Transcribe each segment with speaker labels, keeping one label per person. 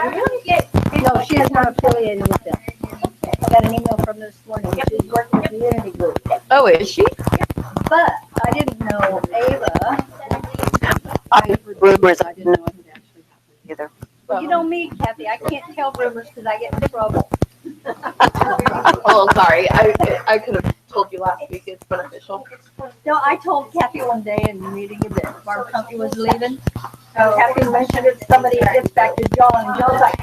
Speaker 1: No, she is not affiliated with them. I got an email from this morning. She's working with the Unity Group.
Speaker 2: Oh, is she?
Speaker 1: But I didn't know Ava.
Speaker 2: I heard rumors. I didn't know if it actually happened either.
Speaker 1: Well, you know me, Kathy. I can't tell rumors because I get in trouble.
Speaker 2: Oh, sorry. I could have told you last week. It's beneficial.
Speaker 1: No, I told Kathy one day in the meeting that our company was leaving. So Kathy mentioned it. Somebody gets back to John, and John's like,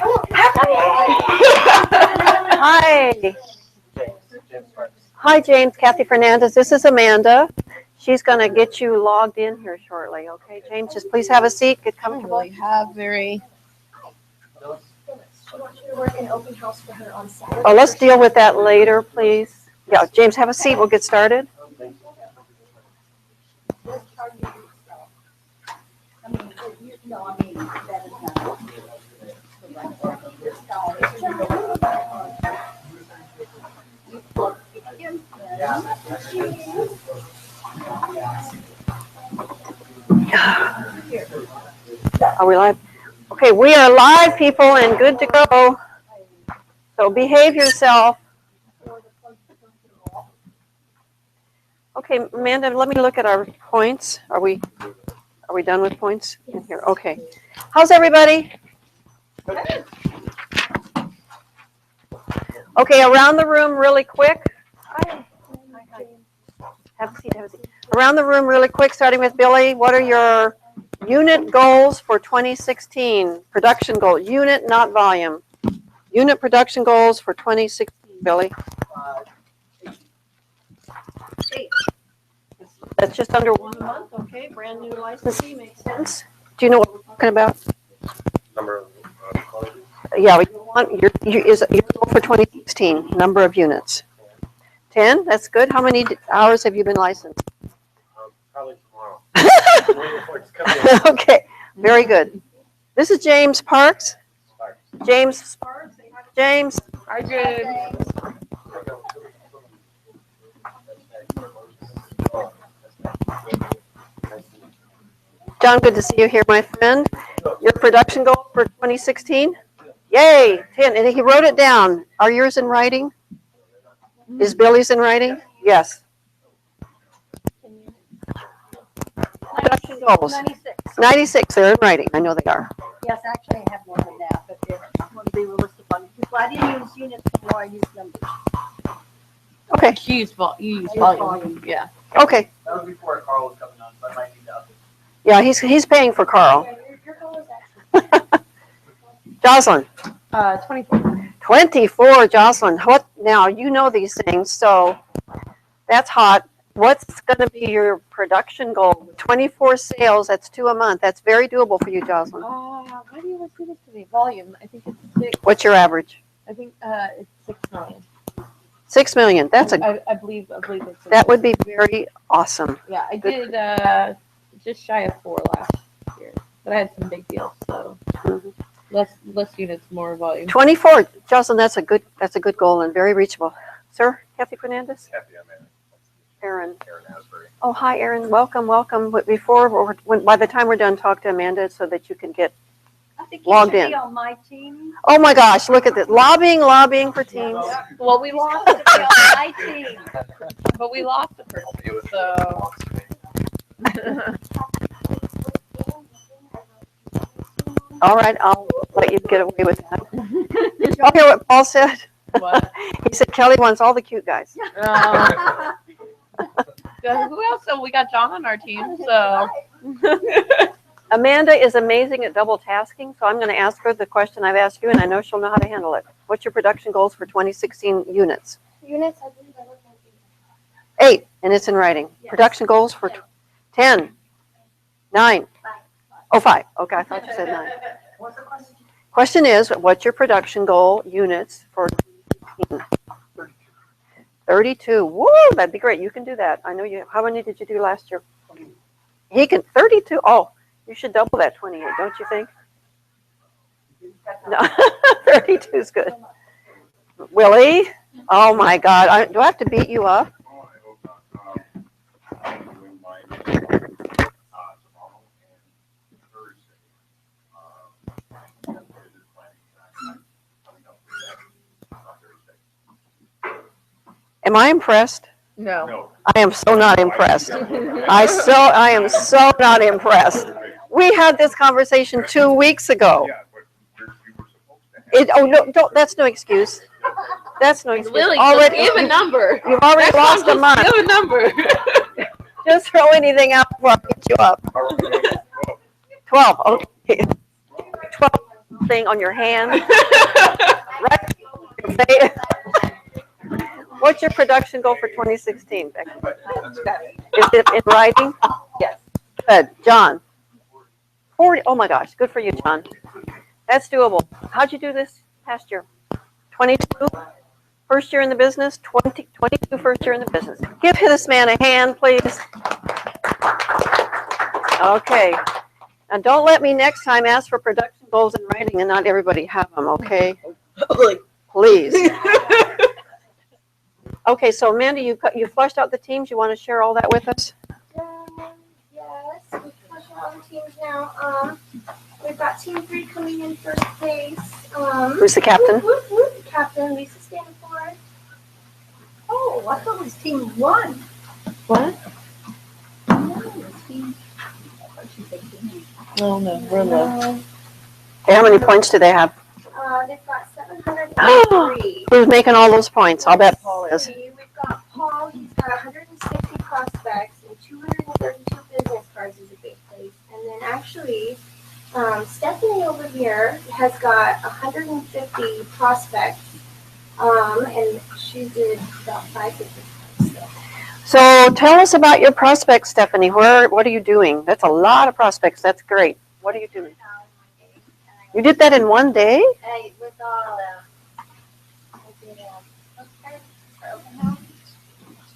Speaker 2: Hi. Hi, James. Kathy Fernandez. This is Amanda. She's going to get you logged in here shortly. Okay, James, just please have a seat. Get comfortable.
Speaker 3: She wants you to work an open house for her on Saturday.
Speaker 2: Oh, let's deal with that later, please. Yeah, James, have a seat. We'll get started. Are we live? Okay, we are live, people, and good to go. So behave yourself. Okay, Amanda, let me look at our points. Are we done with points in here? Okay. How's everybody? Okay, around the room really quick. Have a seat, have a seat. Around the room really quick, starting with Billy. What are your unit goals for 2016? Production goal, unit, not volume. Unit production goals for 2016, Billy. 8. That's just under 1 a month, okay? Brand new licensee makes sense. Do you know what we're talking about?
Speaker 4: Number of colleges?
Speaker 2: Yeah, you want your goal for 2016, number of units. 10, that's good. How many hours have you been licensed?
Speaker 4: Probably tomorrow.
Speaker 2: Okay, very good. This is James Parks. James Sparks. James.
Speaker 3: Hi, James.
Speaker 2: John, good to see you here, my friend. Your production goal for 2016? Yay, 10. And he wrote it down. Are yours in writing? Is Billy's in writing? Yes. Production goals.
Speaker 1: 96.
Speaker 2: 96, they're in writing. I know they are.
Speaker 1: Yes, actually, I have more than that, but I want to be realistic on it. Well, I didn't use units before I used numbers.
Speaker 2: Okay,
Speaker 3: You use volume. Yeah.
Speaker 2: okay.
Speaker 4: That was before Carl was coming on, so I might need to update.
Speaker 2: Yeah, he's paying for Carl.
Speaker 3: Your goal is actually
Speaker 2: Jocelyn.
Speaker 3: 24.
Speaker 2: 24, Jocelyn. What now? You know these things, so that's hot. What's going to be your production goal? 24 sales. That's 2 a month. That's very doable for you, Jocelyn.
Speaker 3: Why do you always do this to me? Volume. I think it's 6.
Speaker 2: What's your average?
Speaker 3: I think it's 6 million.
Speaker 2: 6 million. That's a.
Speaker 3: I believe it's.
Speaker 2: That would be very awesome.
Speaker 3: Yeah, I did just shy of 4 last year, but I had some big deals, so less units, more volume.
Speaker 2: 24, Jocelyn. That's a good goal and very reachable. Sir, Kathy Fernandez.
Speaker 4: Kathy, I'm in.
Speaker 2: Aaron.
Speaker 4: Aaron Asbury.
Speaker 2: Oh, hi, Aaron. Welcome. But by the time we're done, talk to Amanda so that you can get.
Speaker 1: I think you
Speaker 2: Logged
Speaker 1: should
Speaker 2: in.
Speaker 1: be on my team.
Speaker 2: Oh my gosh, look at this. Lobbying for teams.
Speaker 3: Well, we
Speaker 1: You're
Speaker 3: lost,
Speaker 1: supposed to be on my team.
Speaker 3: but we lost the person. So
Speaker 2: All right, I'll let you get away with that. Did you all hear what Paul said?
Speaker 3: what?
Speaker 2: He said Kelly wants all the cute guys.
Speaker 3: Who else? So we got John on our team. So
Speaker 2: Amanda is amazing at double tasking, so I'm going to ask her the question I've asked you, and I know she'll know how to handle it. What's your production goals for 2016 units?
Speaker 3: units, I believe I looked at
Speaker 2: 8, and it's in writing.
Speaker 1: Yes.
Speaker 2: Production goals for 10, 9. Oh, 5. Okay, I thought you said 9.
Speaker 1: What's the question?
Speaker 2: Question is, what's your production goal units for 2016? 32. Woo, that'd be great. You can do that. I know you. How many did you do last year? He can. 32. Oh, you should double that 28, don't you think? No, 32 is good. Willie? Oh my God. Do I have to beat you up?
Speaker 4: Oh, I hope not. I'm doing my tomorrow and Thursday. I'm just planning
Speaker 2: Am I impressed?
Speaker 3: No.
Speaker 4: No.
Speaker 2: I am so not impressed. I am so not impressed. We had this conversation 2 weeks ago.
Speaker 4: Yeah, but you were supposed to have.
Speaker 2: Oh, no, don't, that's no excuse. That's no excuse.
Speaker 3: Lily,
Speaker 2: Already,
Speaker 3: just give a number.
Speaker 2: you've already lost a month.
Speaker 3: Give a number.
Speaker 2: Just throw anything out before I get you up.
Speaker 4: How are we doing?
Speaker 2: 12, okay. 12 thing on your hand. Right? What's your production goal for 2016, Becky? Is it in writing?
Speaker 1: Yes.
Speaker 2: Good. John? 40, oh my gosh, good for you, John. That's doable. How'd you do this past year? 22? First year in the business? 22 first year in the business. Give this man a hand, please. Okay. And don't let me next time ask for production goals in writing and not everybody have them, okay? Please. Okay, so Amanda, you flushed out the teams. You want to share all that with us?
Speaker 5: Yes, we're pushing all the teams now. We've got Team 3 coming in first place.
Speaker 2: Who's the captain?
Speaker 5: Captain Lisa Stanford.
Speaker 1: Oh, I thought it was team 1.
Speaker 3: What?
Speaker 1: No, it was team. I thought she said team.
Speaker 3: Oh, no. We're low.
Speaker 2: Okay, how many points do they have?
Speaker 5: They've got 703.
Speaker 2: Who's making all those points? I'll bet Paul is.
Speaker 5: We've got Paul, he's got 160 prospects and 232 business cards is a big place. And then actually, Stephanie over here has got 150 prospects, and she did about 5 business cards.
Speaker 2: So tell us about your prospects, Stephanie. What are you doing? That's a lot of prospects. That's great. What are you doing? You did that in one day?
Speaker 5: With all I did postcards for open house,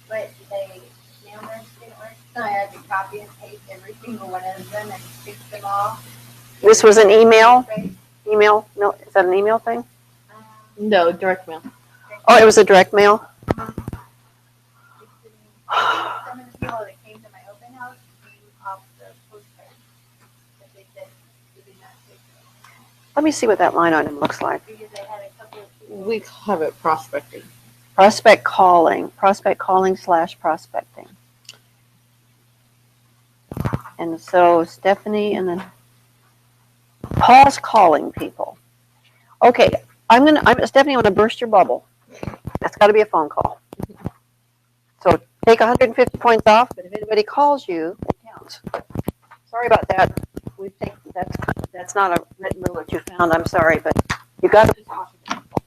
Speaker 5: but they mailers didn't work, so I had to copy and paste every single one of them and fix them all.
Speaker 2: This was an email? Email? No, is that an email thing?
Speaker 3: No, direct mail.
Speaker 2: Oh, it was a direct mail?
Speaker 5: Some of the people that came to my open house came off the postcards, but they said they did not take them
Speaker 2: Let me see what that line item looks like.
Speaker 5: because they had a couple of people.
Speaker 3: We have it prospecting.
Speaker 2: Prospect calling / prospecting. And so Stephanie and then Paul's calling people. Okay, Stephanie, I'm gonna burst your bubble. That's gotta be a phone call. So take 150 points off, but if anybody calls you, it counts. Sorry about that. That's not a written rule that you found, I'm sorry, but you gotta be talking to people.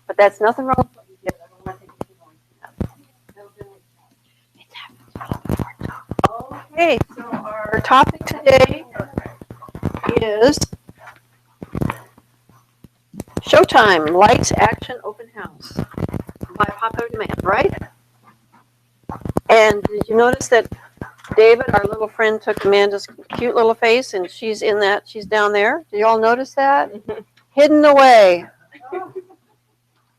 Speaker 2: But that's nothing wrong with what you did. I don't want to take you going. Okay, so our topic today is Showtime, Lights, Action, Open House by popular demand, right? And did you notice that David, our little friend, took Amanda's cute little face and she's down there? Did you all notice that? Hidden away.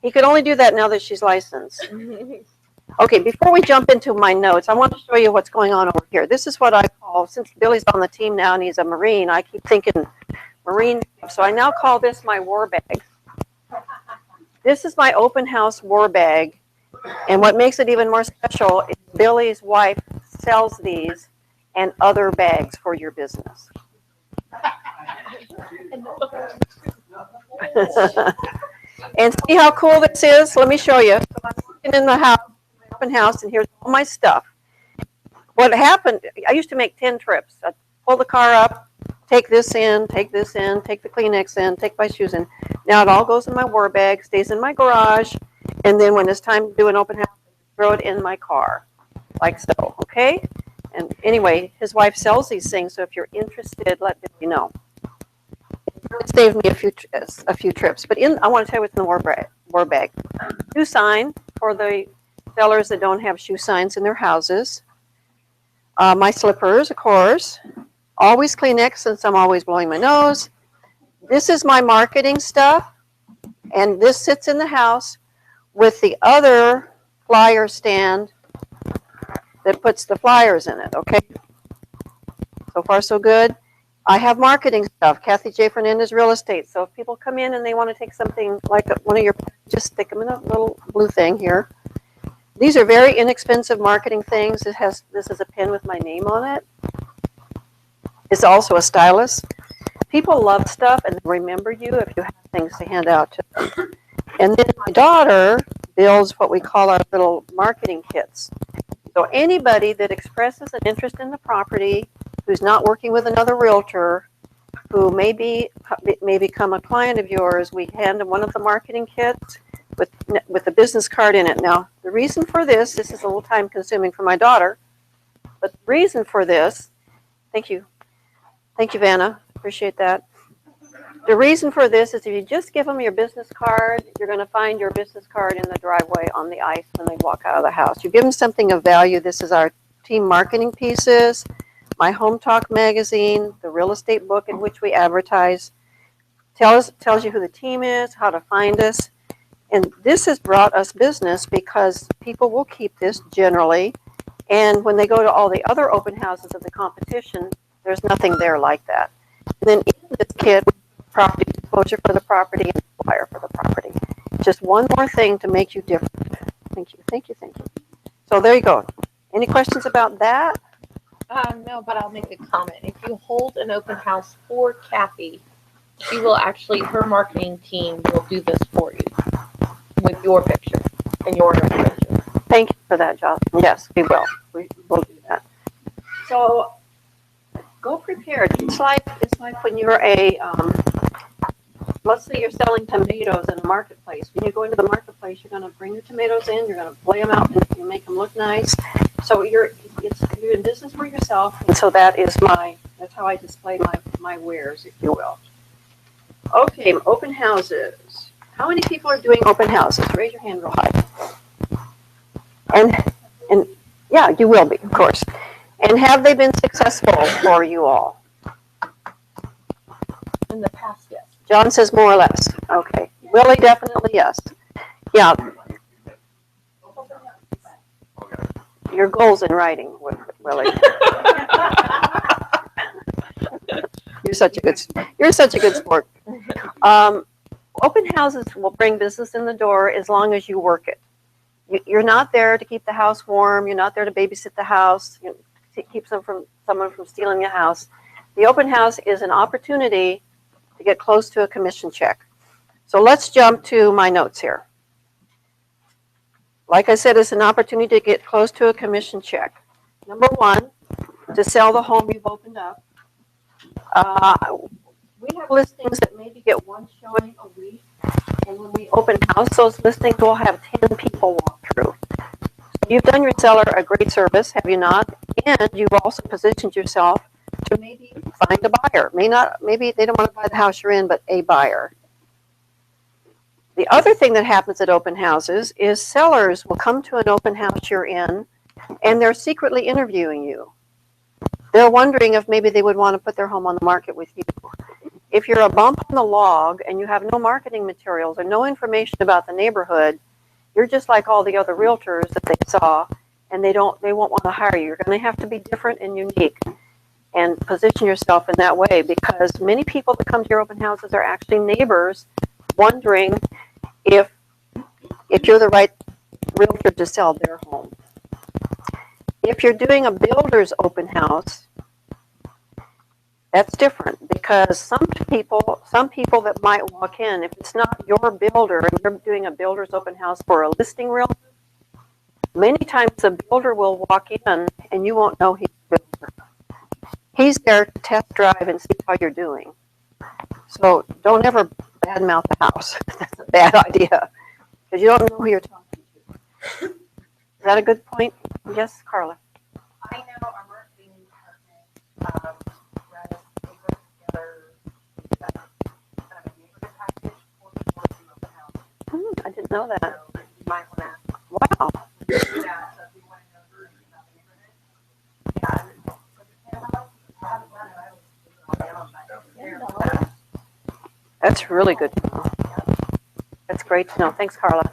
Speaker 2: He could only do that now that she's licensed. Okay, before we jump into my notes, I want to show you what's going on over here. This is what I call, since Billy's on the team now and he's a Marine, I keep thinking Marine, so I now call this my war bag. This is my open house war bag, and what makes it even more special is Billy's wife sells these and other bags for your business. And see how cool this is? Let me show you. So I'm walking in the house, my open house, and here's all my stuff. What happened, I used to make 10 trips. I'd pull the car up, take this in, take the Kleenex in, take my shoes in. Now it all goes in my war bag, stays in my garage, and then when it's time to do an open house, throw it in my car, like so, okay? And anyway, his wife sells these things, so if you're interested, let me know. It saved me a few trips, but I want to tell you what's in the war bag. Shoe sign for the sellers that don't have shoe signs in their houses. My slippers, of course. Always Kleenex, since I'm always blowing my nose. This is my marketing stuff, and this sits in the house with the other flyer stand that puts the flyers in it, okay? So far, so good. I have marketing stuff, Kathy J. Fernandez Real Estate. So if people come in and they want to take something like one of your, just stick them in a little blue thing here. These are very inexpensive marketing things. This is a pen with my name on it. It's also a stylus. People love stuff and remember you if you have things to hand out to them. And then my daughter builds what we call our little marketing kits. So anybody that expresses an interest in the property, who's not working with another realtor, who may become a client of yours, we hand them one of the marketing kits with a business card in it. Now, the reason for this is a little time consuming for my daughter, but the reason for this, thank you, Vanna, appreciate that. The reason for this is if you just give them your business card, you're going to find your business card in the driveway on the ice when they walk out of the house. You give them something of value. This is our team marketing pieces, my Home Talk magazine, the real estate book in which we advertise, tells you who the team is, how to find us. And this has brought us business because people will keep this generally. And when they go to all the other open houses of the competition, there's nothing there like that. And then in this kit, property exposure for the property and flyer for the property. Just one more thing to make you different. Thank you. So there you go. Any questions about that?
Speaker 3: No, but I'll make a comment. If you hold an open house for Kathy, she will actually, her marketing team will do this for you with your picture and your information.
Speaker 2: Thank you for that, Jocelyn. Yes, we will. We will do that. So go prepared. It's like when you're let's say you're selling tomatoes in a marketplace. When you go into the marketplace, you're going to bring your tomatoes in, you're going to lay them out, and you make them look nice. So you're in business for yourself, and so that's how I display my wares, if you will. Okay, open houses. How many people are doing open houses? Raise your hand real high. And yeah, you will be, of course. And have they been successful for you all?
Speaker 3: In the past, yes.
Speaker 2: John says more or less. Okay. Willie, definitely yes. Yeah. Your goal's in writing, Willie. You're such a good sport. Open houses will bring business in the door as long as you work it. You're not there to keep the house warm. You're not there to babysit the house. To keep someone from stealing your house. The open house is an opportunity to get close to a commission check. So let's jump to my notes here. Like I said, it's an opportunity to get close to a commission check. Number one, to sell the home you've opened up. We have listings that maybe get one showing a week, and when we open house, those listings will have 10 people walk through. So you've done your seller a great service, have you not? And you've also positioned yourself to maybe find a buyer. Maybe they don't want to buy the house you're in, but a buyer. The other thing that happens at open houses is sellers will come to an open house you're in, and they're secretly interviewing you. They're wondering if maybe they would want to put their home on the market with you. If you're a bump on the log and you have no marketing materials or no information about the neighborhood, you're just like all the other realtors that they saw, and they won't want to hire you. You're going to have to be different and unique and position yourself in that way, because many people that come to your open houses are actually neighbors wondering if you're the right realtor to sell their home. If you're doing a builder's open house, that's different, because some people that might walk in, if it's not your builder and you're doing a builder's open house for a listing realtor, many times the builder will walk in and you won't know he's a builder. He's there to test drive and see how you're doing. So don't ever badmouth the house. That's a bad idea, because you don't know who you're talking to. Is that a good point? Yes, Carla.
Speaker 6: I know our marketing department runs a put together kind of a neighborhood package for people to open house.
Speaker 2: I didn't know that.
Speaker 6: So you might want to
Speaker 2: Wow.
Speaker 6: do that. So if you want to know anything about the neighborhood, yeah. I haven't done it. I always do it on my own, but
Speaker 2: That's really good to know. That's great to know. Thanks, Carla.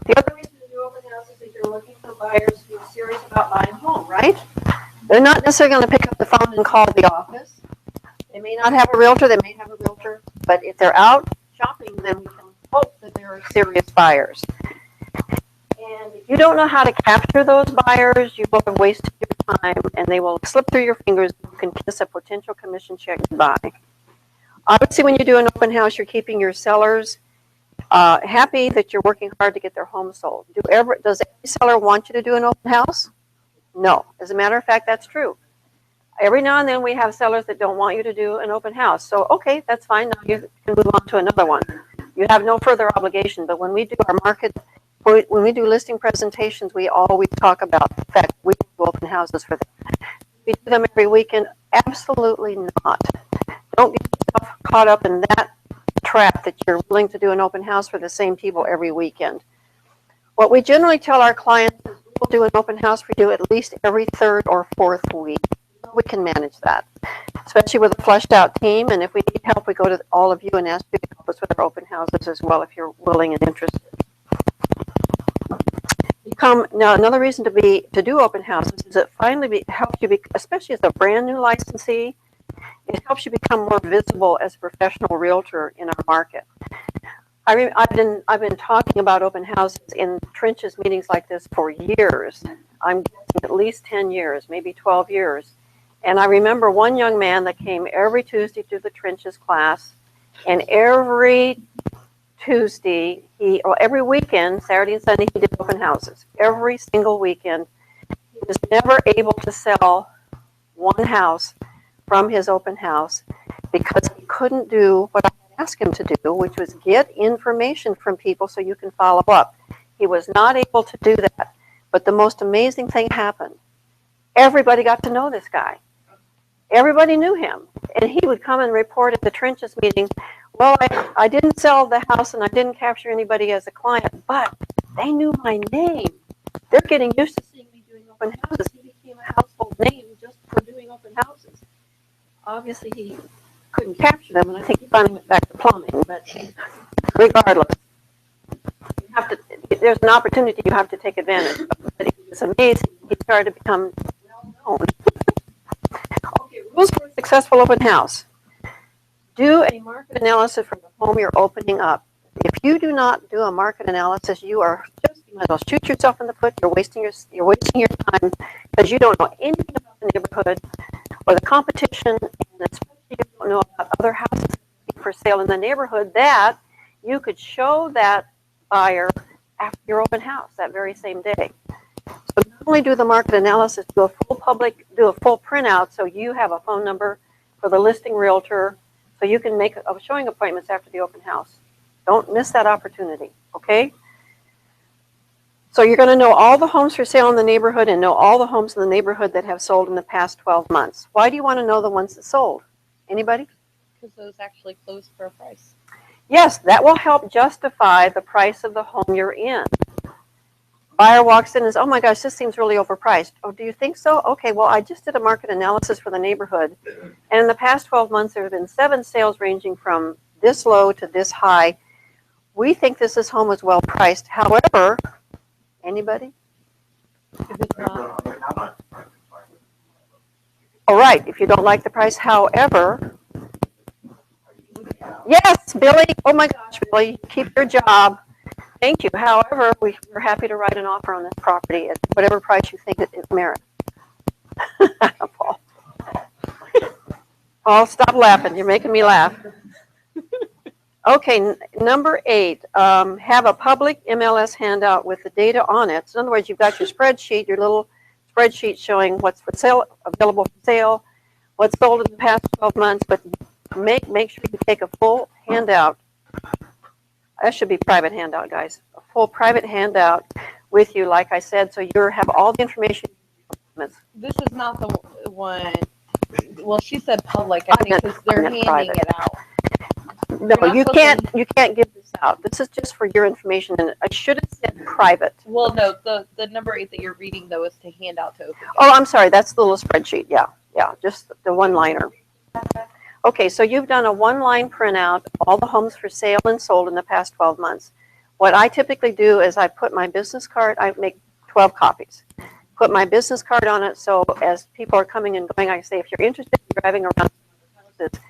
Speaker 2: The other reason to do open houses is you're looking for buyers who are serious about buying a home, right? They're not necessarily going to pick up the phone and call the office. They may not have a realtor, they may have a realtor, but if they're out shopping, then we can hope that they're serious buyers. And if you don't know how to capture those buyers, you will have wasted your time and they will slip through your fingers. You can kiss a potential commission check goodbye. Obviously, when you do an open house, you're keeping your sellers happy that you're working hard to get their home sold. Does every seller want you to do an open house? No. As a matter of fact, that's true. Every now and then we have sellers that don't want you to do an open house. So, okay, that's fine. Now you can move on to another one. You have no further obligation. But when we do our when we do listing presentations, we always talk about the fact we do open houses for them. We do them every weekend? Absolutely not. Don't get yourself caught up in that trap that you're willing to do an open house for the same people every weekend. What we generally tell our clients is we'll do an open house for you at least every third or fourth week. We can manage that, especially with a fleshed out team. And if we need help, we go to all of you and ask you to help us with our open houses as well if you're willing and interested. Now, another reason to do open houses is it finally helps you, especially as a brand new licensee, it helps you become more visible as a professional realtor in our market. I've been talking about open houses in trenches meetings like this for years. I'm guessing at least 10 years, maybe 12 years. And I remember one young man that came every Tuesday to the trenches class, and every Tuesday, every weekend, Saturday and Sunday, he did open houses. Every single weekend. He was never able to sell one house from his open house because he couldn't do what I asked him to do, which was get information from people so you can follow up. He was not able to do that. But the most amazing thing happened. Everybody got to know this guy. Everybody knew him. And he would come and report at the trenches meeting, well, I didn't sell the house and I didn't capture anybody as a client, but they knew my name. They're getting used to seeing me doing open houses. He became a household name just for doing open houses. Obviously, he couldn't capture them, and I think he finally went back to plumbing, but regardless, there's an opportunity you have to take advantage of. But it was amazing. He started to become well known. Okay, rules for a successful open house. Do a market analysis for the home you're opening up. If you do not do a market analysis, you might as well shoot yourself in the foot. You're wasting your time because you don't know anything about the neighborhood or the competition, and especially if you don't know about other houses for sale in the neighborhood that you could show that buyer after your open house that very same day. So not only do the market analysis, do a full printout so you have a phone number for the listing realtor so you can make showing appointments after the open house. Don't miss that opportunity, okay? So you're going to know all the homes for sale in the neighborhood and know all the homes in the neighborhood that have sold in the past 12 months. Why do you want to know the ones that sold? Anybody?
Speaker 3: Because those actually closed for a price.
Speaker 2: Yes, that will help justify the price of the home you're in. Buyer walks in and says, oh my gosh, this seems really overpriced. Oh, do you think so? Okay, well, I just did a market analysis for the neighborhood. And in the past 12 months, there have been 7 sales ranging from this low to this high. We think this home is well priced. However, anybody?
Speaker 3: If it's not,
Speaker 2: All right, if you don't like the price, however, yes, Billy, oh my gosh, Billy, keep your job. Thank you. However, we're happy to write an offer on this property at whatever price you think it merits. Paul. Paul, stop laughing. You're making me laugh. Okay, number 8, have a public MLS handout with the data on it. So in other words, you've got your spreadsheet, your little spreadsheet showing what's for sale, available for sale, what's sold in the past 12 months, but make sure you take a full handout. That should be private handout, guys. A full private handout with you, like I said, so you have all the information.
Speaker 3: this is not the one. Well, she said public. I think because they're handing
Speaker 2: private.
Speaker 3: it out.
Speaker 2: No,
Speaker 3: You're not
Speaker 2: you
Speaker 3: supposed
Speaker 2: can't give this out. This is just for your information, and I should have said private.
Speaker 3: Well, no, the number 8 that you're reading though is to hand out to open.
Speaker 2: Oh, I'm sorry, that's the little spreadsheet, yeah, just the one-liner. Okay, so you've done a one-line printout of all the homes for sale and sold in the past 12 months. What I typically do is I put my business card, I make 12 copies. Put my business card on it, so as people are coming and going, I say, if you're interested in driving around houses,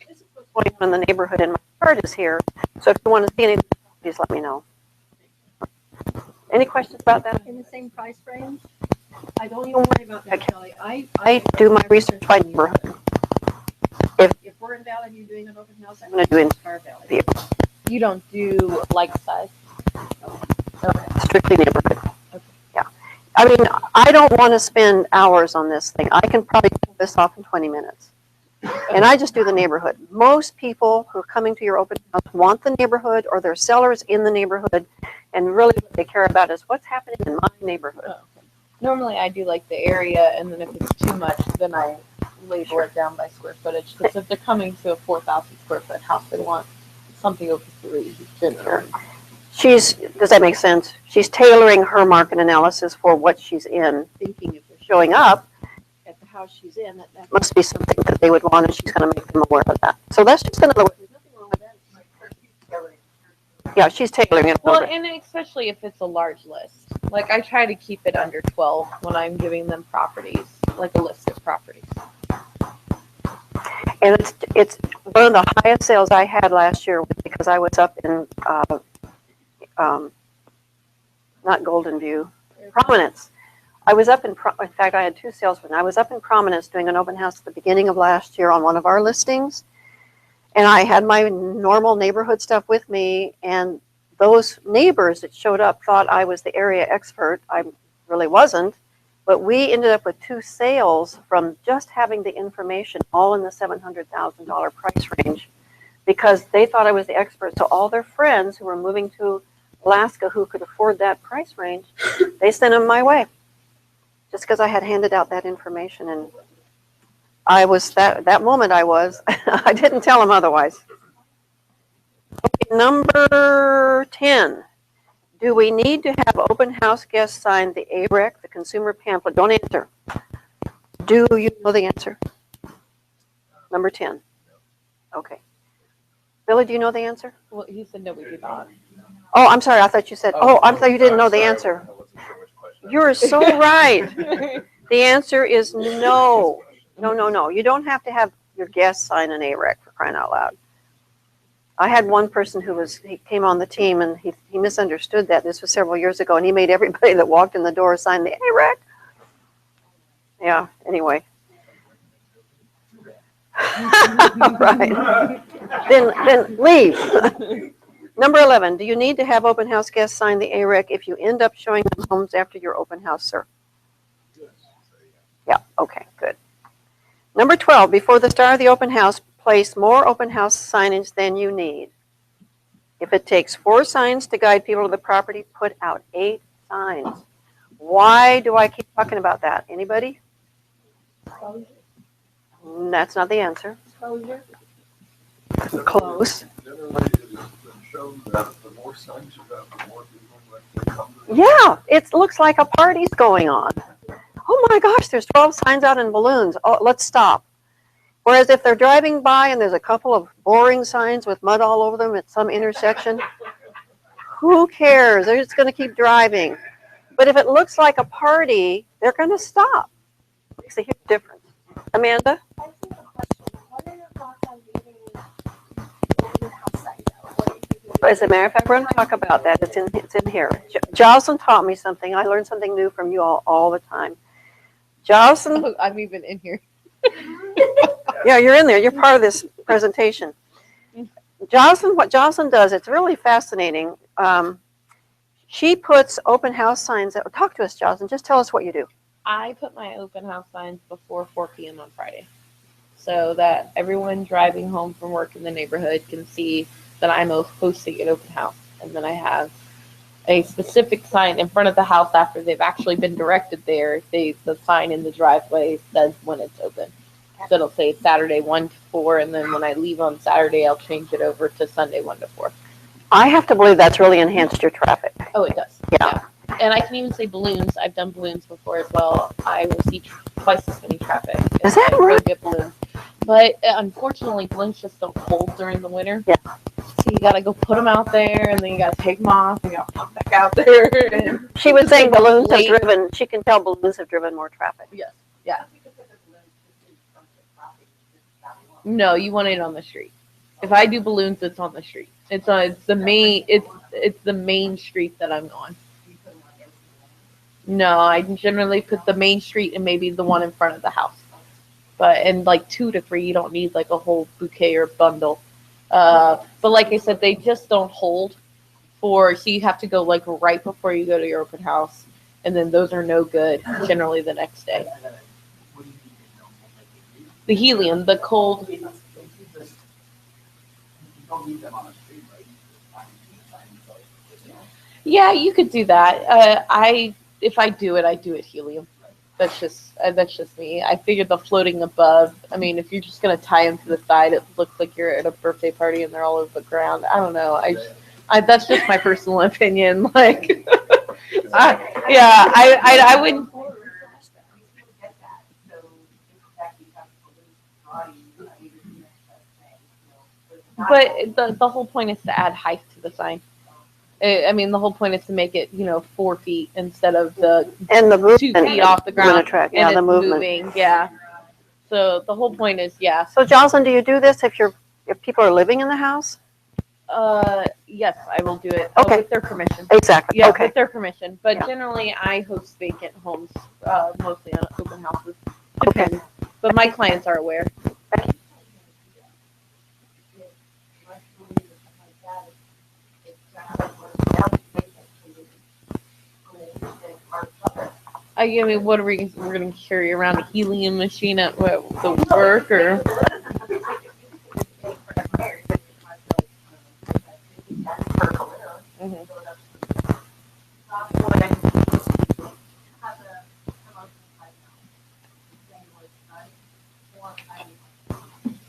Speaker 2: this is what's going on in the neighborhood, and my card is here. So if you want to see anything, please let me know. Any questions about that?
Speaker 1: In the same price range? I don't even worry about that, Kelly.
Speaker 2: I do my research by neighborhood.
Speaker 1: If we're in Valley View doing an open house, I'm
Speaker 2: I'm gonna do it
Speaker 1: Star Valley.
Speaker 3: You don't do like size? Okay.
Speaker 2: strictly neighborhood. Yeah. I mean, I don't want to spend hours on this thing. I can probably pull this off in 20 minutes. And I just do the neighborhood. Most people who are coming to your open house want the neighborhood or they're sellers in the neighborhood. And really what they care about is what's happening in my neighborhood.
Speaker 3: Oh, okay. Normally I do like the area, and then if it's too much, then I label it down by square footage. Because if they're coming to a 4,000 square foot house, they want something over 3 generally.
Speaker 2: Does that make sense? She's tailoring her market analysis for what she's in, thinking if they're showing up at the house she's in, that must be something that they would want, and she's going to make them aware of that. So that's just another way. There's nothing wrong with that. Yeah, she's tailoring it. a
Speaker 3: Well,
Speaker 2: little bit.
Speaker 3: and especially if it's a large list. Like I try to keep it under 12 when I'm giving them properties, like a list of properties.
Speaker 2: And it's one of the highest sales I had last year was because I was up in, not Golden View, Prominence. I was up in fact, I had 2 salesmen. I was up in Prominence doing an open house at the beginning of last year on one of our listings. And I had my normal neighborhood stuff with me, and those neighbors that showed up thought I was the area expert. I really wasn't. But we ended up with 2 sales from just having the information all in the $700,000 price range because they thought I was the expert. So all their friends who were moving to Alaska who could afford that price range, they sent them my way just because I had handed out that information. And I was, that moment I was, I didn't tell them otherwise. Okay, number 10. Do we need to have open house guests sign the AREC, the consumer pamphlet? Don't answer. Do you know the answer? Number 10. Okay. Billy, do you know the answer?
Speaker 3: Well, he said no, we do not.
Speaker 2: Oh, I'm sorry. I thought you said, I thought you didn't know the answer. You're so right. The answer is no. No. You don't have to have your guests sign an AREC for crying out loud. I had one person he came on the team and he misunderstood that. This was several years ago, and he made everybody that walked in the door sign the AREC. Yeah, anyway. Right. Then leave. Number 11, do you need to have open house guests sign the AREC if you end up showing them homes after your open house, sir? Yeah, okay, good. Number 12, before the start of the open house, place more open house signage than you need. If it takes 4 signs to guide people to the property, put out 8 signs. Why do I keep talking about that? Anybody? That's not the answer.
Speaker 1: Exposure.
Speaker 2: Close.
Speaker 4: Generally, it has been shown that the more signs you have, the more people that come to.
Speaker 2: Yeah, it looks like a party's going on. Oh my gosh, there's 12 signs out in balloons. Oh, let's stop. Whereas if they're driving by and there's a couple of boring signs with mud all over them at some intersection, who cares? They're just going to keep driving. But if it looks like a party, they're going to stop. Makes a huge difference. Amanda?
Speaker 5: I just have a question. What are your thoughts on leaving the open house site though? What do you think?
Speaker 2: As a matter of fact, we're going to talk about that. It's in here. Jocelyn taught me something. I learn something new from you all the time. Jocelyn,
Speaker 3: Oh, I'm even in here.
Speaker 2: yeah, you're in there. You're part of this presentation. Jocelyn, what Jocelyn does, it's really fascinating. She puts open house signs that, talk to us, Jocelyn. Just tell us what you do.
Speaker 3: I put my open house signs before 4 p.m. on Friday so that everyone driving home from work in the neighborhood can see that I'm hosting an open house. And then I have a specific sign in front of the house after they've actually been directed there. The sign in the driveway says when it's open. So it'll say Saturday 1 to 4, and then when I leave on Saturday, I'll change it over to Sunday 1 to 4.
Speaker 2: I have to believe that's really enhanced your traffic.
Speaker 3: Oh, it does.
Speaker 2: Yeah.
Speaker 3: And I can even say balloons. I've done balloons before as well. I will see twice as many traffic.
Speaker 2: Is that
Speaker 3: if I go
Speaker 2: right?
Speaker 3: get balloons. But unfortunately, balloons just don't hold during the winter.
Speaker 2: Yeah.
Speaker 3: So you gotta go put them out there, and then you gotta take them off, and you gotta put them back out there. And
Speaker 2: She was saying balloons have
Speaker 3: late.
Speaker 2: driven, she can tell balloons have driven more traffic.
Speaker 3: Yes. Yeah. No, you want it on the street. If I do balloons, it's on the street. It's the main street that I'm on. No, I generally put the main street and maybe the one in front of the house. But in like 2 to 3, you don't need like a whole bouquet or bundle. But like I said, they just don't hold so you have to go like right before you go to your open house. And then those are no good generally the next day. The helium, the cold.
Speaker 7: You don't need them on a street, right?
Speaker 3: Yeah, you could do that. If I do it helium. That's just me. I figured the floating above. I mean, if you're just gonna tie them to the side, it looks like you're at a birthday party and they're all over the ground. I don't know. That's just my personal opinion. Like, I wouldn't. But the whole point is to add height to the sign. I mean, the whole point is to make it, 4 feet instead of the
Speaker 2: And the
Speaker 3: 2
Speaker 2: movement.
Speaker 3: feet off the ground.
Speaker 2: Track.
Speaker 3: And
Speaker 2: Yeah,
Speaker 3: it's
Speaker 2: the movement.
Speaker 3: moving. Yeah. So the whole point is, yeah.
Speaker 2: So Jocelyn, do you do this if people are living in the house?
Speaker 3: Yes, I will do it
Speaker 2: Okay.
Speaker 3: with their permission.
Speaker 2: Exactly.
Speaker 3: Yeah,
Speaker 2: Okay.
Speaker 3: with their permission. But
Speaker 2: Yeah.
Speaker 3: generally, I host vacant homes, mostly on open houses.
Speaker 2: Okay.
Speaker 3: Depends. But my clients are aware. I mean, what are we're going to carry around a helium machine at the work or? Mhm.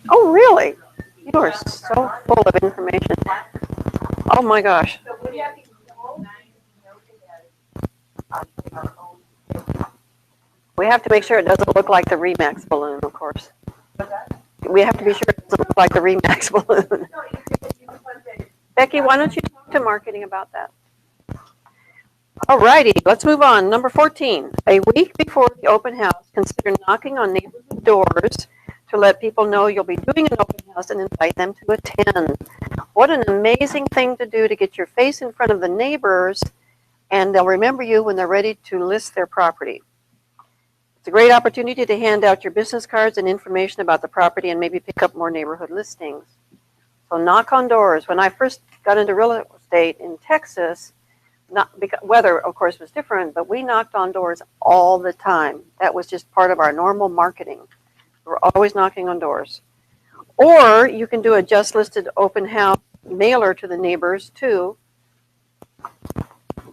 Speaker 2: Oh, really? You are so full of information. Oh my gosh. We have to make sure it doesn't look like the Remax balloon, of course. We have to be sure it doesn't look like the Remax balloon. Becky, why don't you talk to marketing about that? All righty, let's move on. Number 14, a week before the open house, consider knocking on neighborhood doors to let people know you'll be doing an open house and invite them to attend. What an amazing thing to do to get your face in front of the neighbors, and they'll remember you when they're ready to list their property. It's a great opportunity to hand out your business cards and information about the property and maybe pick up more neighborhood listings. So knock on doors. When I first got into real estate in Texas, not because weather, of course, was different, but we knocked on doors all the time. That was just part of our normal marketing. We're always knocking on doors. Or you can do a just listed open house mailer to the neighbors too.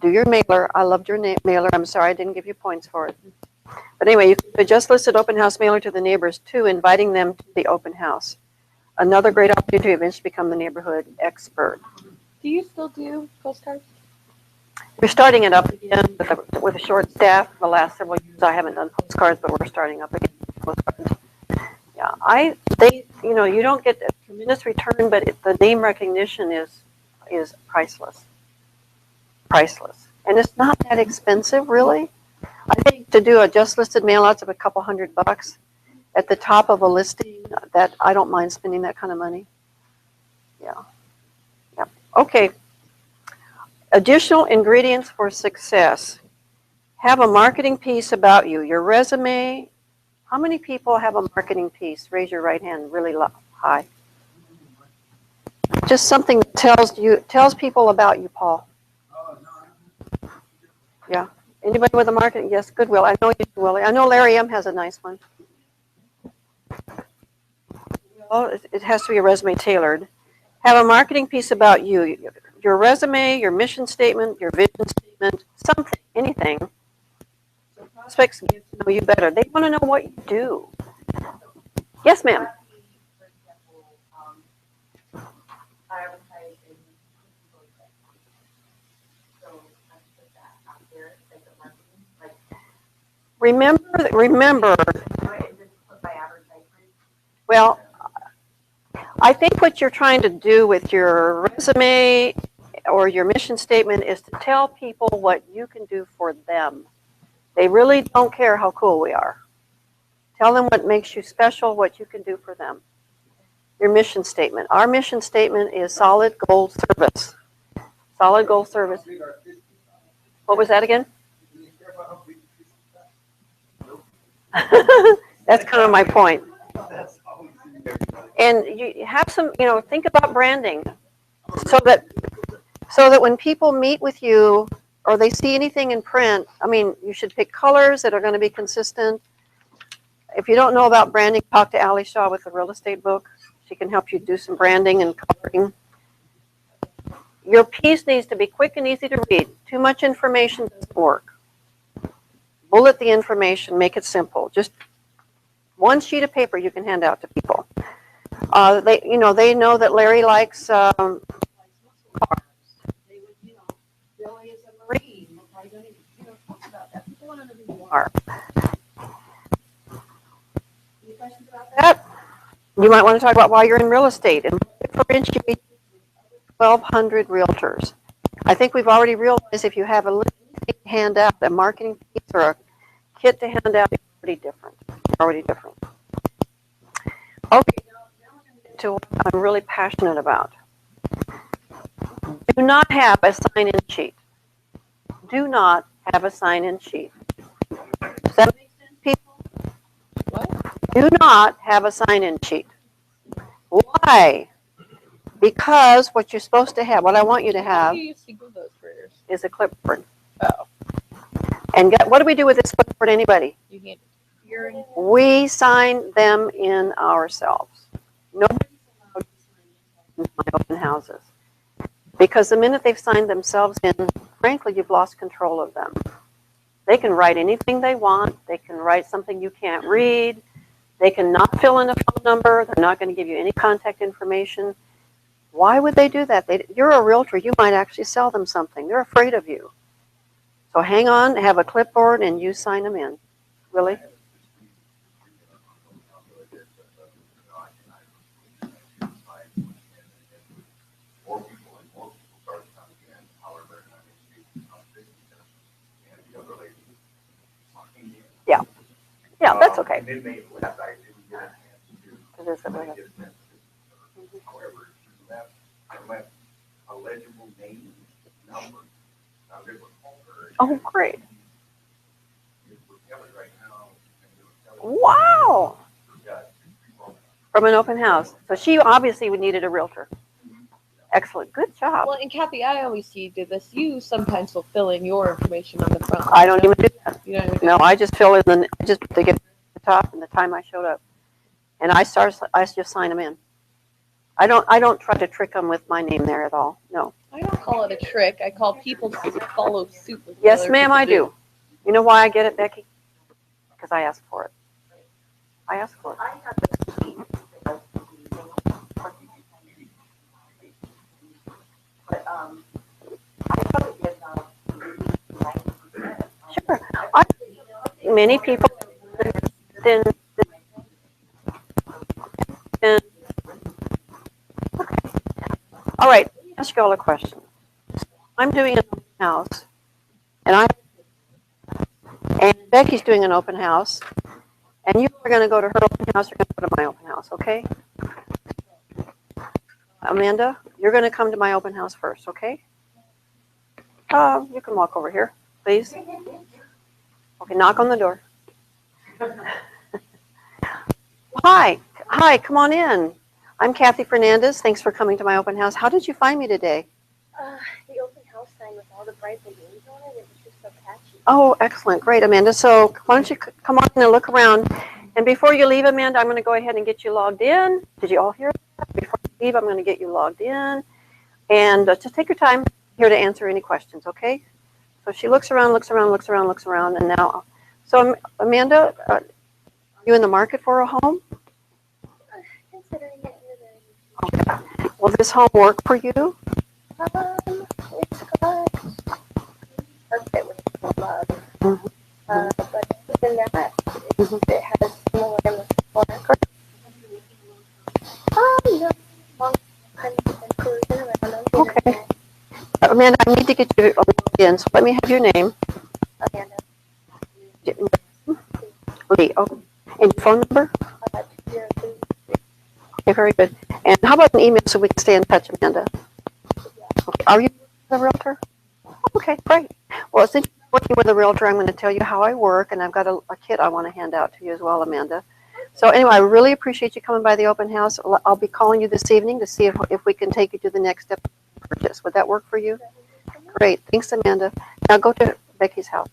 Speaker 2: Do your mailer. I loved your mailer. I'm sorry I didn't give you points for it. But anyway, you can do a just listed open house mailer to the neighbors too, inviting them to the open house. Another great opportunity to eventually become the neighborhood expert.
Speaker 3: Do you still do postcards?
Speaker 2: We're starting it up again with a short staff. The last several years I haven't done postcards, but we're starting up again with postcards. Yeah, you don't get a tremendous return, but the name recognition is priceless. Priceless. And it's not that expensive, really. I think to do a just listed mail outs of a couple $100 at the top of a listing, that I don't mind spending that kind of money. Yeah. Okay. Additional ingredients for success. Have a marketing piece about you. Your resume. How many people have a marketing piece? Raise your right hand really high. Just something that tells people about you, Paul. Yeah. Anybody with a marketing? Yes, Goodwill. I know you, Willie. I know Larry M has a nice one. Well, it has to be a resume tailored. Have a marketing piece about you. Your resume, your mission statement, your vision statement, something, anything. So prospects get to know you better. They want to know what you do. Yes, ma'am. Remember, well, I think what you're trying to do with your resume or your mission statement is to tell people what you can do for them. They really don't care how cool we are. Tell them what makes you special, what you can do for them. Your mission statement. Our mission statement is solid gold service. Solid gold service. What was that again?
Speaker 4: about a big piece of that?
Speaker 2: That's kind of my point.
Speaker 4: That's always in everybody.
Speaker 2: And you have some, think about branding so that when people meet with you or they see anything in print, I mean, you should pick colors that are going to be consistent. If you don't know about branding, talk to Ally Shaw with the real estate book. She can help you do some branding and coloring. Your piece needs to be quick and easy to read. Too much information doesn't work. Bullet the information, make it simple. Just one sheet of paper you can hand out to people. They know that Larry likes cars. They would, Billy is a Marine. Why don't he, talk about that? People want to know who you are. Any questions about that? You might want to talk about why you're in real estate and differentiate 1,200 realtors. I think we've already realized if you have a little hand out, a marketing piece or a kit to hand out, it's already different. Okay, now we're going to get to what I'm really passionate about. Do not have a sign-in sheet. Do not have a sign-in sheet. Does that make sense, people?
Speaker 3: What?
Speaker 2: Do not have a sign-in sheet. Why? Because what you're supposed to have, what I want you to
Speaker 3: How
Speaker 2: have,
Speaker 3: do you used to give those prayers?
Speaker 2: is a clipboard.
Speaker 3: Oh,
Speaker 2: And what do we do with this clipboard, anybody?
Speaker 3: you can't.
Speaker 2: We sign them in ourselves. Nobody's allowed to sign in my open houses. Because the minute they've signed themselves in, frankly, you've lost control of them. They can write anything they want. They can write something you can't read. They can not fill in a phone number. They're not going to give you any contact information. Why would they do that? You're a realtor. You might actually sell them something. They're afraid of you. So hang on, have a clipboard, and you sign them in. Really?
Speaker 4: More people started coming in, however, not big, and the other lady talking in.
Speaker 2: Yeah, that's okay.
Speaker 4: And then they left, I didn't get a chance to.
Speaker 2: It is a
Speaker 4: I
Speaker 2: bit-
Speaker 4: get messages. However, she left a legible name, number. Now, they were called her.
Speaker 2: Oh, great.
Speaker 4: It was Kelly right now, and it was Kelly.
Speaker 2: Wow.
Speaker 4: Yeah.
Speaker 2: From an open house. So she obviously needed a realtor. Excellent. Good job.
Speaker 3: Well, and Kathy, I always see you do this. You sometimes will fill in your information on the front.
Speaker 2: I don't even do that.
Speaker 3: You don't even do
Speaker 2: No, I just fill in just to get to the top and the time I showed up. And I just sign them in. I don't try to trick them with my name there at all. No.
Speaker 3: I don't call it a trick. I call people to follow suit with what
Speaker 2: Yes,
Speaker 3: other
Speaker 2: ma'am,
Speaker 3: people
Speaker 2: I do. You know why I get it, Becky? Because I asked for it. I asked for it. Sure. Many people then all right, ask you all a question. I'm doing an open house and Becky's doing an open house and you are going to go to her open house, you're going to go to my open house, okay? Amanda, you're going to come to my open house first, okay? You can walk over here, please. Okay, knock on the door. Hi, come on in. I'm Kathy Fernandez. Thanks for coming to my open house. How did you find me today?
Speaker 5: The open house sign with all the bright balloons on it, it was just so catchy.
Speaker 2: Oh, excellent. Great, Amanda. So why don't you come on in and look around. And before you leave, Amanda, I'm going to go ahead and get you logged in. Did you all hear that? Before you leave, I'm going to get you logged in. And just take your time here to answer any questions, okay? So she looks around, and now, so Amanda, are you in the market for a home?
Speaker 5: Considering it in the
Speaker 2: Okay. Will this home work for you?
Speaker 5: it's got perfect with love.
Speaker 2: Mhm.
Speaker 5: But within that, it has similar before. No, long time cruising around on the
Speaker 2: Okay.
Speaker 5: internet.
Speaker 2: Amanda, I need to get you logged in, so let me have your name.
Speaker 5: Amanda,
Speaker 2: Lee, oh, and your phone number?
Speaker 5: 202.
Speaker 2: Okay, very good. And how about an email so we can stay in touch, Amanda? Okay. Are you a realtor? Okay, great. Well, since you're working with a realtor, I'm going to tell you how I work, and I've got a kit I want to hand out to you as well, Amanda. So anyway, I really appreciate you coming by the open house. I'll be calling you this evening to see if we can take you to the next step of purchase. Would that work for you? Great. Thanks, Amanda. Now go to Becky's house.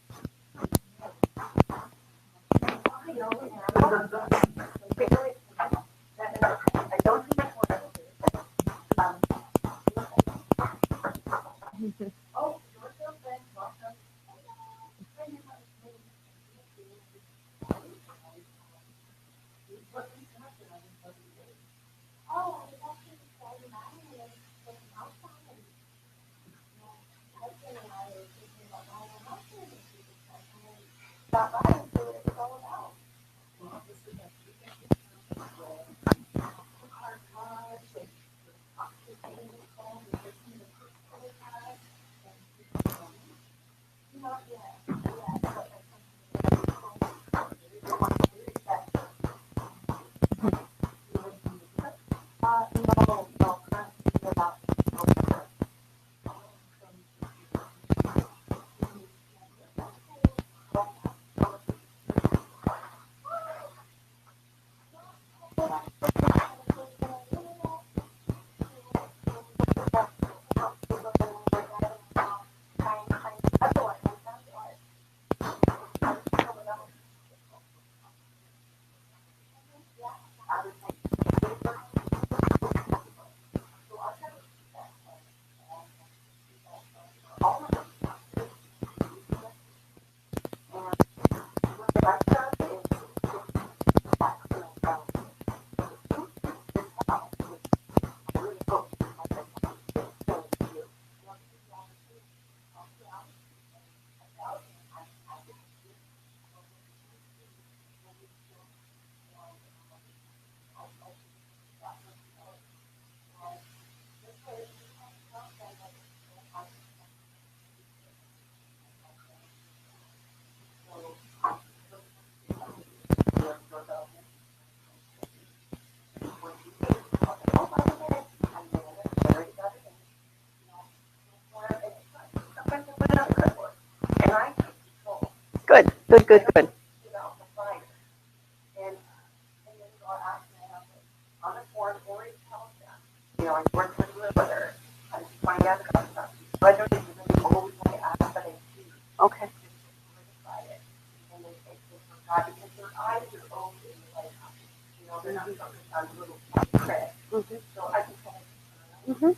Speaker 2: Good, good, good, good. Okay. Mm-hmm.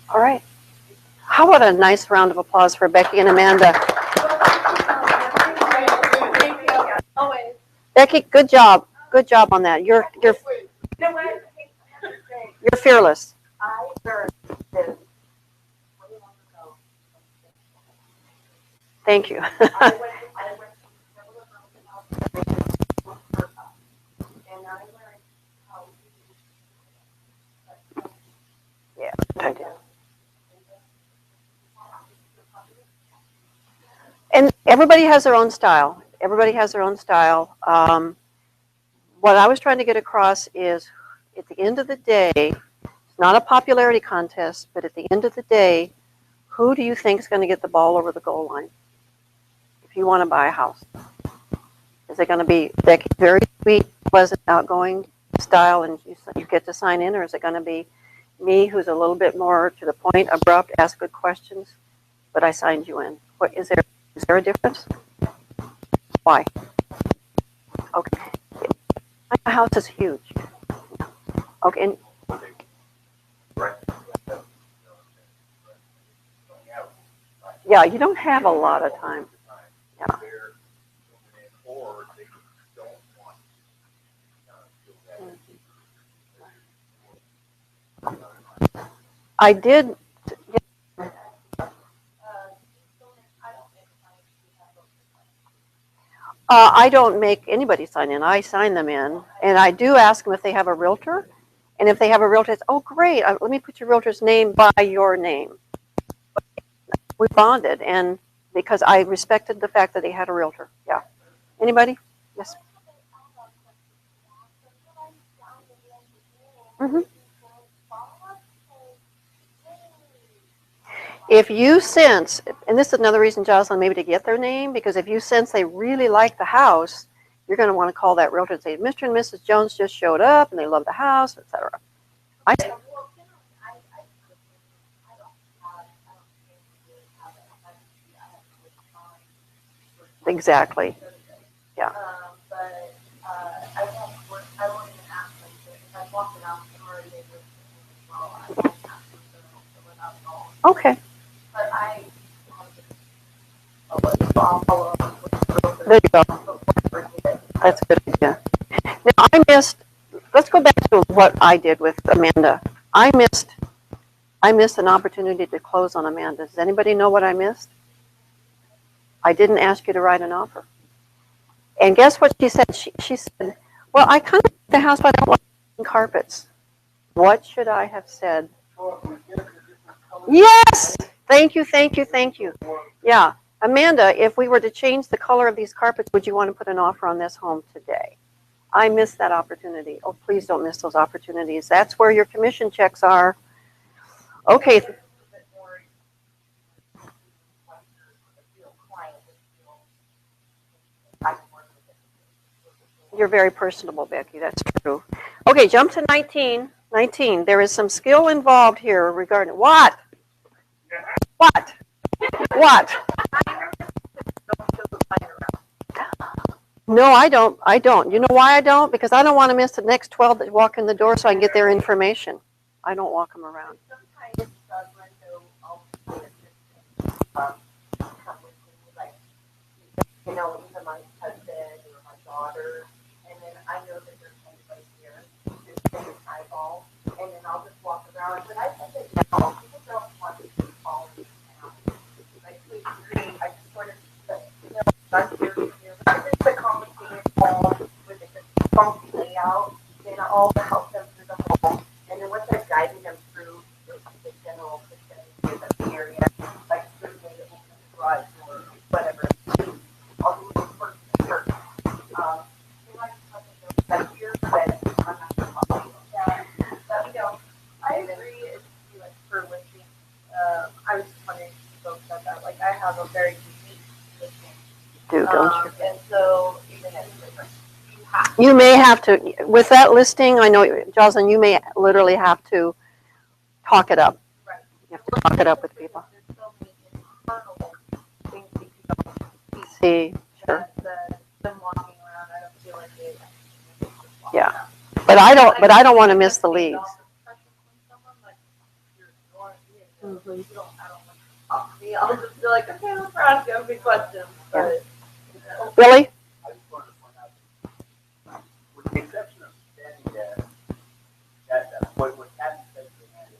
Speaker 2: All right. How about a nice round of applause for Becky and Amanda?
Speaker 1: Always.
Speaker 2: Becky, good job. Good job on that. You're fearless. Thank you. Yeah, I did. And everybody has their own style. Everybody has their own style. What I was trying to get across is, at the end of the day, it's not a popularity contest, but at the end of the day, who do you think is going to get the ball over the goal line if you want to buy a house? Is it going to be Becky, very sweet, pleasant, outgoing style, and you get to sign in, or is it going to be me, who's a little bit more to the point, abrupt, ask good questions, but I signed you in? What is there a difference? Why? Okay. My house is huge. Okay, and yeah, you don't have a lot of time. Yeah. I did. I don't make anybody sign in. I sign them in, and I do ask them if they have a realtor. And if they have a realtor, it's, oh, great, let me put your realtor's name by your name. We bonded, and because I respected the fact that they had a realtor. Yeah. Anybody? Yes. Mm-hmm. If you sense, and this is another reason, Jocelyn, maybe to get their name, because if you sense they really like the house, you're going to want to call that realtor and say, Mr. and Mrs. Jones just showed up and they love the house, etc. Exactly. Yeah.
Speaker 6: But I won't even ask them to, if I walk it out, I'm already able to, well, I won't ask them to without all.
Speaker 2: Okay.
Speaker 6: But I'll follow up with
Speaker 2: There you go. That's a good idea. Now, let's go back to what I did with Amanda. I missed an opportunity to close on Amanda. Does anybody know what I missed? I didn't ask you to write an offer. And guess what she said? She said, well, I kind of like the house, but I don't like carpets. What should I have said? Yes! Thank you, thank you, thank you. Yeah. Amanda, if we were to change the color of these carpets, would you want to put an offer on this home today? I missed that opportunity. Oh, please don't miss those opportunities. That's where your commission checks are. Okay. You're very personable, Becky. That's true. Okay, jump to 19. 19. There is some skill involved here regarding what? What? What? No, I don't. I don't. You know why I don't? Because I don't want to miss the next 12 that walk in the door so I can get their information. I don't walk them around.
Speaker 6: sometimes Brenda will come with me, like, you know, either my husband or my daughter, and then I know that there's somebody here who's in the eyeball, and then I'll just walk around. But I think that now people don't want to be following me now. Like, we agree. I just sort of, you know, I'm here with you. If it's a complicated home with a funky layout, then I'll help them through the home. And then once I've guided them through the general vicinity of the area, like through the garage or whatever, I'll do it first and first. They might have something here, but I'm not sure how. Yeah, but you know, I agree. It's like for listing. I was just wondering if you folks said that. Like, I have a very unique listing.
Speaker 2: Do, don't you?
Speaker 6: And so even if it's different, you have
Speaker 2: You may have to, with that listing, I know, Jocelyn, you may literally have to talk it up.
Speaker 6: Right.
Speaker 2: You have to talk it up with people.
Speaker 6: There's so many internal things that you don't
Speaker 2: See, sure.
Speaker 6: that them walking around, I don't feel like they.
Speaker 2: Yeah. But I don't want to miss the leads.
Speaker 6: I'll just be like, okay, let's ask you a few questions. But,
Speaker 2: Billy?
Speaker 7: I just wanted to point out, with the exception of standing there, that what Kathy said to Amanda,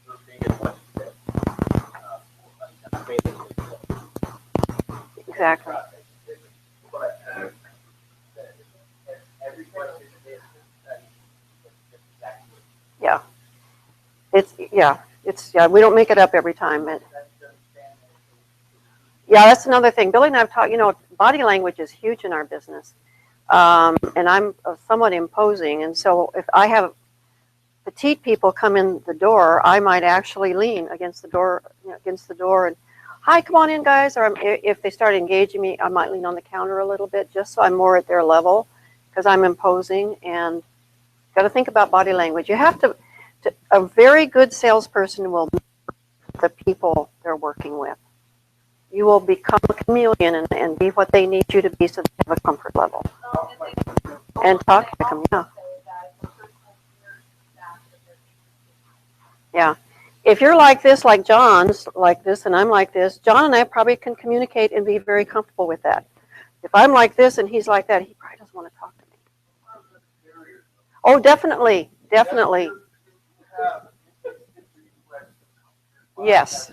Speaker 7: you're being as what she said. Basically,
Speaker 2: Exactly.
Speaker 7: but everybody is exactly.
Speaker 2: Yeah, we don't make it up every time. Yeah, that's another thing. Billy and I have talked, body language is huge in our business. And I'm somewhat imposing. And so if I have petite people come in the door, I might actually lean against the door, and, hi, come on in, guys. Or if they start engaging me, I might lean on the counter a little bit just so I'm more at their level because I'm imposing. And got to think about body language. You have to a very good salesperson will know the people they're working with. You will become a chameleon and be what they need you to be so they have a comfort level. And talk to them, yeah. Yeah. If you're like this, like John's like this, and I'm like this, John and I probably can communicate and be very comfortable with that. If I'm like this and he's like that, he probably doesn't want to talk to me. Oh, definitely. Definitely. Yes.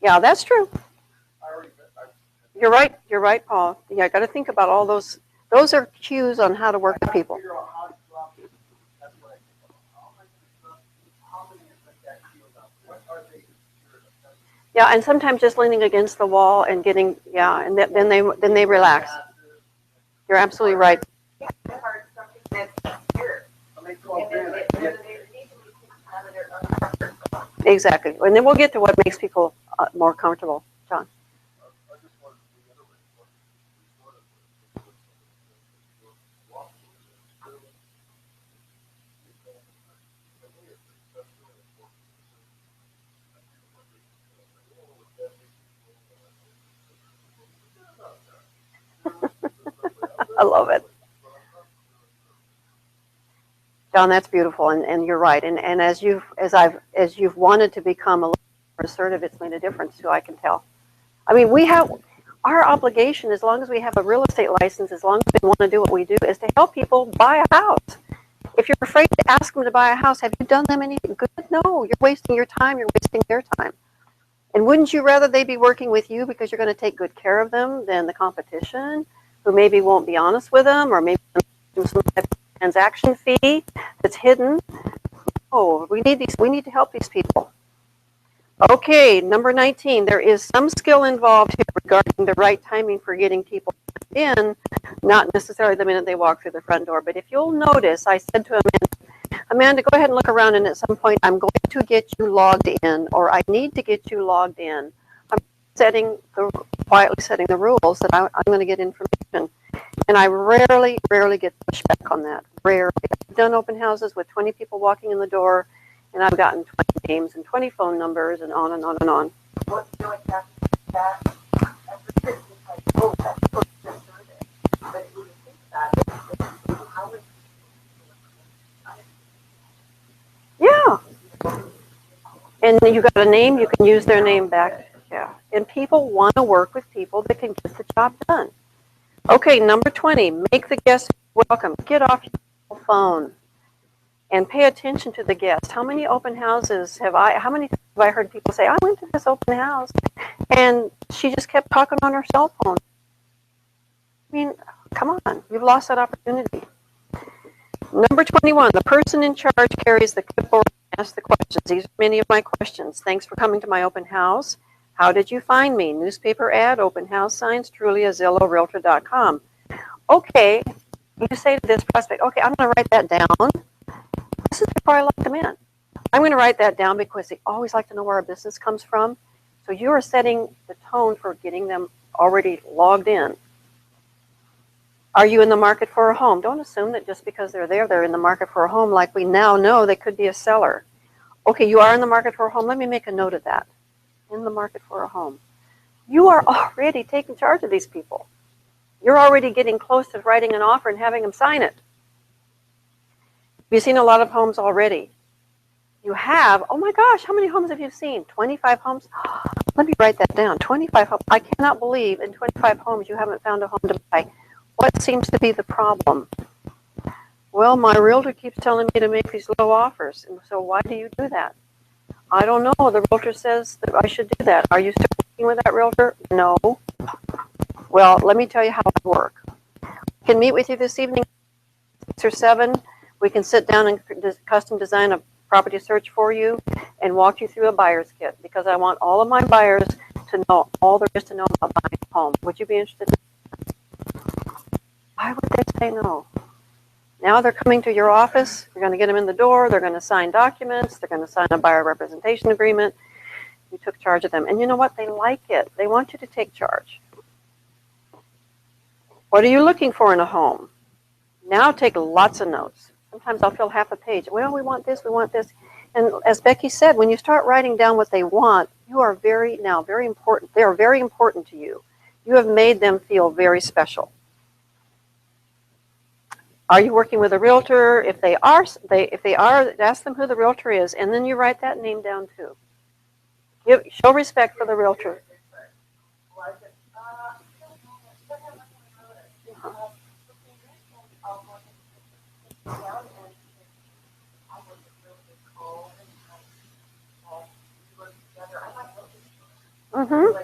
Speaker 2: Yeah, that's true. You're right, Paul. Yeah, I got to think about all those. Those are cues on how to work with people.
Speaker 7: Figure out how to drop it. That's what I think about. How am I gonna drop, how am I gonna let that feel out? What are they considered offensive?
Speaker 2: Yeah, and sometimes just leaning against the wall and getting, yeah, and then they relax. You're absolutely right.
Speaker 6: Yeah, it's hard, something that's here.
Speaker 7: Somebody calls in, I
Speaker 6: And
Speaker 7: get,
Speaker 6: then they need to be having their own comfort zone.
Speaker 2: Exactly. And then we'll get to what makes people more comfortable. John.
Speaker 4: I just wanted to reiterate what we started with walk through this. To me, that's really important.
Speaker 2: I love it. John, that's beautiful, and you're right. And as you've wanted to become a little more assertive, it's made a difference too. I can tell. I mean, we have our obligation, as long as we have a real estate license, as long as we want to do what we do, is to help people buy a house. If you're afraid to ask them to buy a house, have you done them anything good? No, you're wasting your time. You're wasting their time. And wouldn't you rather they be working with you because you're going to take good care of them than the competition, who maybe won't be honest with them, or maybe some type of transaction fee that's hidden? Oh, we need to help these people. Okay, number 19, there is some skill involved here regarding the right timing for getting people in, not necessarily the minute they walk through the front door. But if you'll notice, I said to Amanda, go ahead and look around, and at some point I'm going to get you logged in, or I need to get you logged in. I'm quietly setting the rules that I'm going to get information. And I rarely get pushback on that. Rarely. I've done open houses with 20 people walking in the door, and I've gotten 20 names and 20 phone numbers and on and on and on.
Speaker 6: What's doing that, every person is like, oh, that's so assertive. But if you think about it, how would
Speaker 2: Yeah. And you got a name, you can use their name back. Yeah. And people want to work with people that can get the job done. Okay, number 20, make the guest welcome. Get off your phone and pay attention to the guest. How many open houses how many times have I heard people say, I went to this open house and she just kept talking on her cell phone? I mean, come on, you've lost that opportunity. Number 21, the person in charge carries the clipboard and asks the questions. These are many of my questions. Thanks for coming to my open house. How did you find me? Newspaper ad, open house signs, Trulia, Zillow, Realtor.com. Okay, you say to this prospect, okay, I'm going to write that down. This is before I let them in. I'm going to write that down because they always like to know where our business comes from. So you are setting the tone for getting them already logged in. Are you in the market for a home? Don't assume that just because they're in the market for a home, like we now know they could be a seller. Okay, you are in the market for a home. Let me make a note of that. In the market for a home. You are already taking charge of these people. You're already getting close to writing an offer and having them sign it. You've seen a lot of homes already. You have, oh my gosh, how many homes have you seen? 25 homes? Let me write that down. 25 homes. I cannot believe in 25 homes you haven't found a home to buy. What seems to be the problem? Well, my realtor keeps telling me to make these low offers. And so why do you do that? I don't know. The realtor says that I should do that. Are you still working with that realtor? No. Well, let me tell you how I work. I can meet with you this evening, 6 or 7. We can sit down and custom design a property search for you and walk you through a buyer's kit, because I want all of my buyers to know all there is to know about buying a home. Would you be interested in that? Why would they say no? Now they're coming to your office. You're going to get them in the door. They're going to sign documents. They're going to sign a buyer representation agreement. You took charge of them. And you know what? They like it. They want you to take charge. What are you looking for in a home? Now take lots of notes. Sometimes I'll fill half a page. Well, we want this, we want this. And as Becky said, when you start writing down what they want, you are very important. They are very important to you. You have made them feel very special. Are you working with a realtor? If they are, ask them who the realtor is, and then you write that name down too. Show respect for the realtor. Mm-hmm.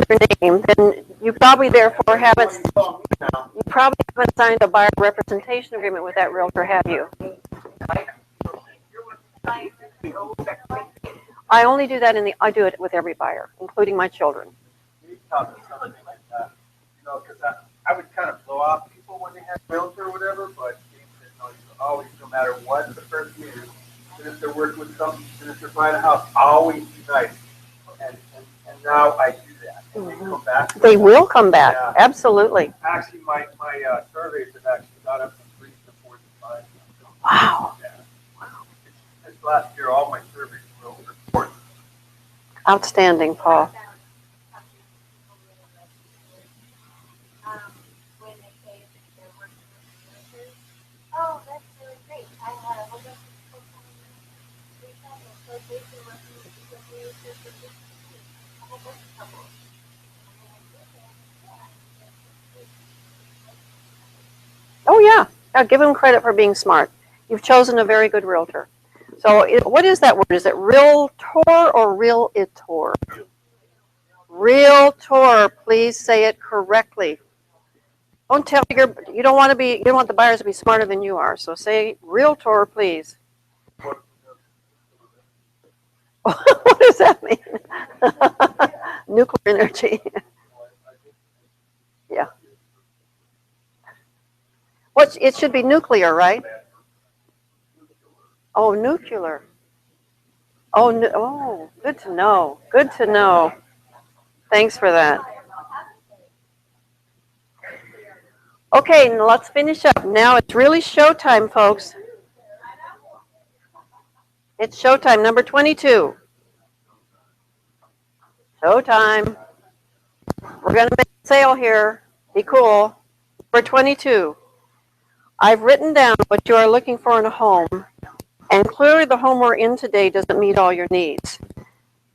Speaker 2: your name, then you probably therefore haven't, you probably haven't signed a buyer representation agreement with that realtor, have you? I only do that I do it with every buyer, including my children.
Speaker 7: You talk to something like that, because I would kind of blow off people when they have realtor or whatever, but James said, no, you always, no matter what the person is, even if they're working with something, even if they're buying a house, always be nice. And now I do that. And they come back.
Speaker 2: They will come back,
Speaker 7: Yeah.
Speaker 2: absolutely.
Speaker 7: Actually, my surveys have actually got up from 3 to 4 to 5.
Speaker 2: Wow.
Speaker 7: Yeah. This last year, all my surveys were over 4.
Speaker 2: Outstanding, Paul.
Speaker 5: When they say that they're working with realtors, oh, that's really great. I had a whole bunch of people coming in. We found that so they've been working with the realtors for 15 years. A whole bunch of couples.
Speaker 2: Oh, yeah. Now, give them credit for being smart. You've chosen a very good realtor. So what is that word? Is it realtor or realtor? Realtor, please say it correctly. Don't tell you don't want the buyers to be smarter than you are. So say realtor, please. What does that mean? Nuclear energy. Yeah. It should be nuclear, right? Oh, nuclear. Oh, good to know. Good to know. Thanks for that. Okay, now let's finish up. Now it's really showtime, folks. It's showtime, number 22. Showtime. We're going to make a sale here. Be cool. Number 22. I've written down what you are looking for in a home, and clearly the home we're in today doesn't meet all your needs.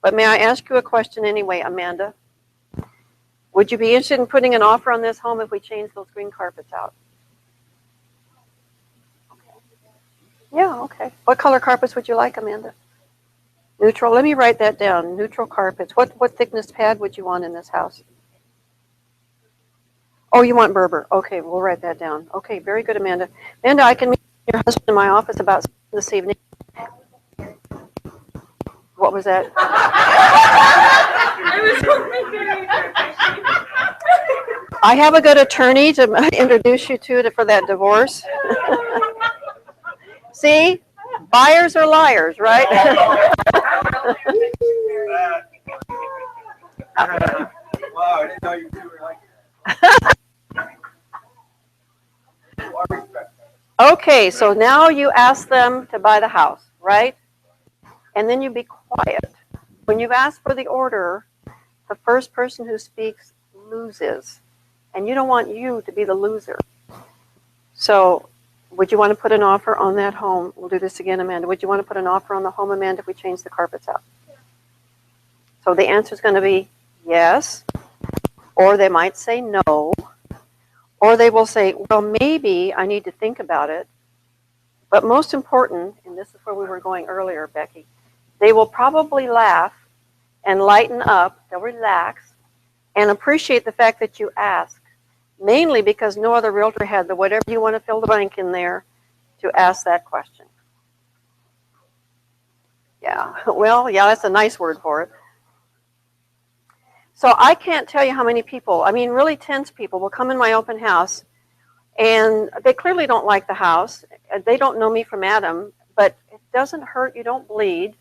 Speaker 2: But may I ask you a question anyway, Amanda? Would you be interested in putting an offer on this home if we change those green carpets out? Yeah, okay. What color carpets would you like, Amanda? Neutral. Let me write that down. Neutral carpets. What thickness pad would you want in this house? Oh, you want Berber. Okay, we'll write that down. Okay, very good, Amanda. Amanda, I can meet your husband in my office about this evening. What was that? I have a good attorney to introduce you to for that divorce. See? Buyers are liars, right?
Speaker 7: Wow, I didn't know you two were like that.
Speaker 2: Okay, so now you ask them to buy the house, right? And then you be quiet. When you've asked for the order, the first person who speaks loses. And you don't want you to be the loser. So would you want to put an offer on that home? We'll do this again, Amanda. Would you want to put an offer on the home, Amanda, if we change the carpets out? So the answer is going to be yes, or they might say no, or they will say, well, maybe I need to think about it. But most important, and this is where we were going earlier, Becky, they will probably laugh and lighten up, they'll relax, and appreciate the fact that you asked, mainly because no other realtor had the whatever you want to fill the blank in there to ask that question. Yeah, well, yeah, that's a nice word for it. So I can't tell you how many people, I mean really tense people will come in my open house and they clearly don't like the house. They don't know me from Adam, but it doesn't hurt, you don't bleed.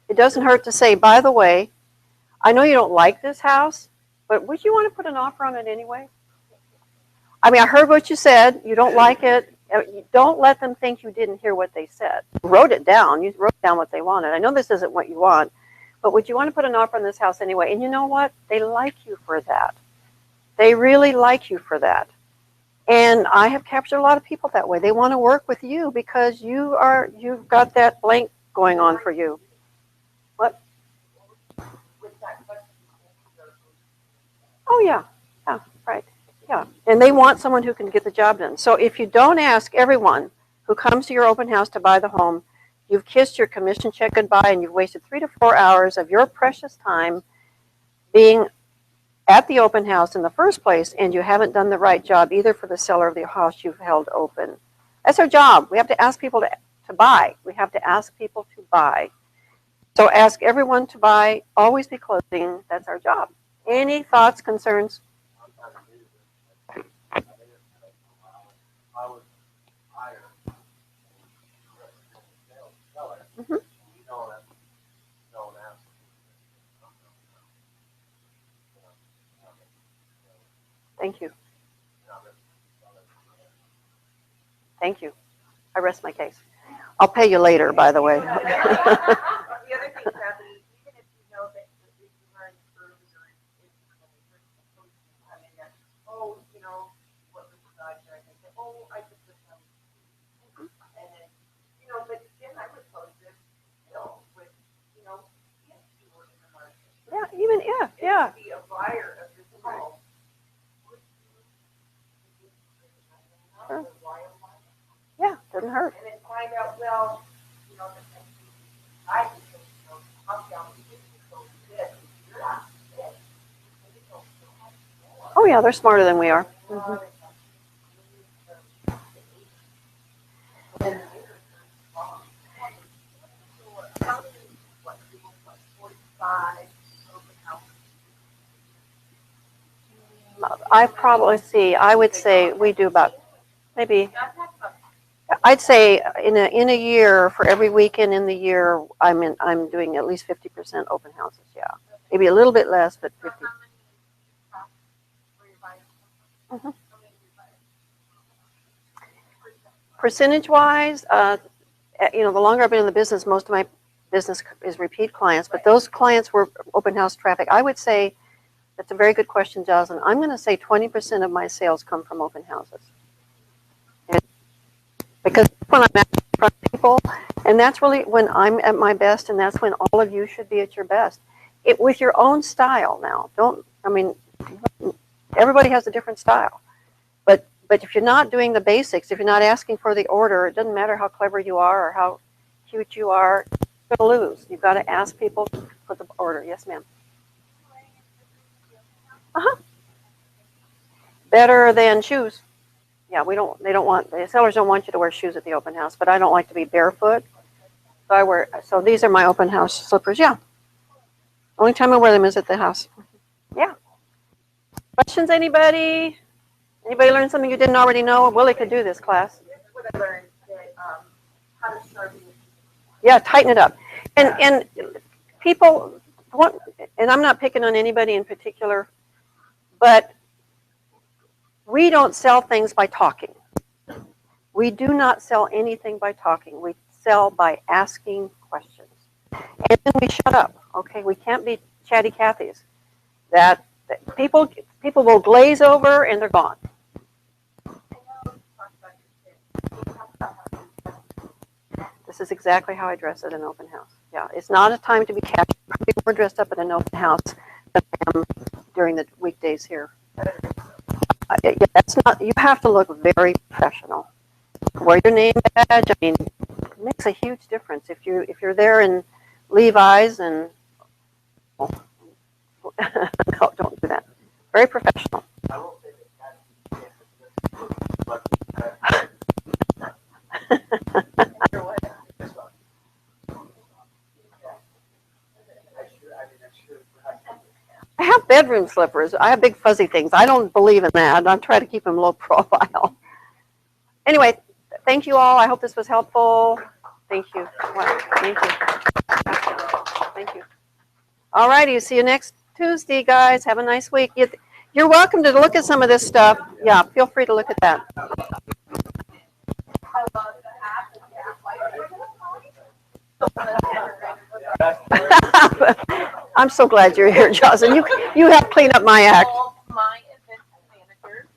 Speaker 2: It doesn't hurt to say, by the way, I know you don't like this house, but would you want to put an offer on it anyway? I mean, I heard what you said. You don't like it. Don't let them think you didn't hear what they said. You wrote it down. You wrote down what they wanted. I know this isn't what you want, but would you want to put an offer on this house anyway? And you know what? They like you for that. They really like you for that. And I have captured a lot of people that way. They want to work with you because you've got that blank going on for you. What? Oh, yeah. Yeah, right. Yeah. And they want someone who can get the job done. So if you don't ask everyone who comes to your open house to buy the home, you've kissed your commission check goodbye and you've wasted 3 to 4 hours of your precious time being at the open house in the first place and you haven't done the right job either for the seller of the house you've held open. That's our job. We have to ask people to buy. We have to ask people to buy. So ask everyone to buy, always be closing. That's our job. Any thoughts, concerns?
Speaker 7: I was hired.
Speaker 2: Mhm.
Speaker 7: You don't ask.
Speaker 2: Thank you. Thank you. I rest my case. I'll pay you later, by the way.
Speaker 6: The other thing, Kathy, even if you know that if you learn earlier, I mean, oh, you know, what was the dog here? I can say, oh, I just put some. And then, you know, but then I would post this, you know, with, you know, if you were in the market.
Speaker 2: Yeah, even if, yeah.
Speaker 6: Be a buyer of this home.
Speaker 2: Sure. Yeah, doesn't hurt.
Speaker 6: And then find out, well, you know, I can, you know, I'm down to this, you're not this.
Speaker 2: Oh, yeah, they're smarter than we are. Mhm. I probably see, I would say we do about maybe, I'd say in a year, for every weekend in the year, I'm doing at least 50% open houses, yeah. Maybe a little bit less, but 50. Mhm. Percentage-wise, you know, the longer I've been in the business, most of my business is repeat clients, but those clients were open house traffic. I would say, that's a very good question, Jocelyn. I'm going to say 20% of my sales come from open houses. Because when I'm at front of people, and that's really when I'm at my best, and that's when all of you should be at your best. With your own style now. Everybody has a different style. But if you're not doing the basics, if you're not asking for the order, it doesn't matter how clever you are or how cute you are, you're going to lose. You've got to ask people for the order. Yes, ma'am. Uh-huh. Better than shoes. Yeah, the sellers don't want you to wear shoes at the open house, but I don't like to be barefoot. So these are my open house slippers, yeah. Only time I wear them is at the house. Yeah. Questions, anybody? Anybody learn something you didn't already know? Willie could do this class.
Speaker 6: This is what I learned, that, how to start.
Speaker 2: Yeah, tighten it up. And people want, and I'm not picking on anybody in particular, but we don't sell things by talking. We do not sell anything by talking. We sell by asking questions. And then we shut up, okay? We can't be chatty Cathys. That people will glaze over and they're gone. This is exactly how I dress at an open house. Yeah, it's not a time to be casual. I'm probably more dressed up at an open house than I am during the weekdays here. That's not. You have to look very professional. Wear your name badge. I mean, it makes a huge difference if you're there in Levi's and no, don't do that. Very professional.
Speaker 7: I will say that
Speaker 2: I have bedroom slippers. I have big fuzzy things. I don't believe in that. I try to keep them low profile. Anyway, thank you all. I hope this was helpful. Thank you. Wow, thank you. Thank you. All righty. See you next Tuesday, guys. Have a nice week. You're welcome to look at some of this stuff. Yeah, feel free to look at that. I'm so glad you're here, Jocelyn. You helped clean up my act.
Speaker 3: My event manager,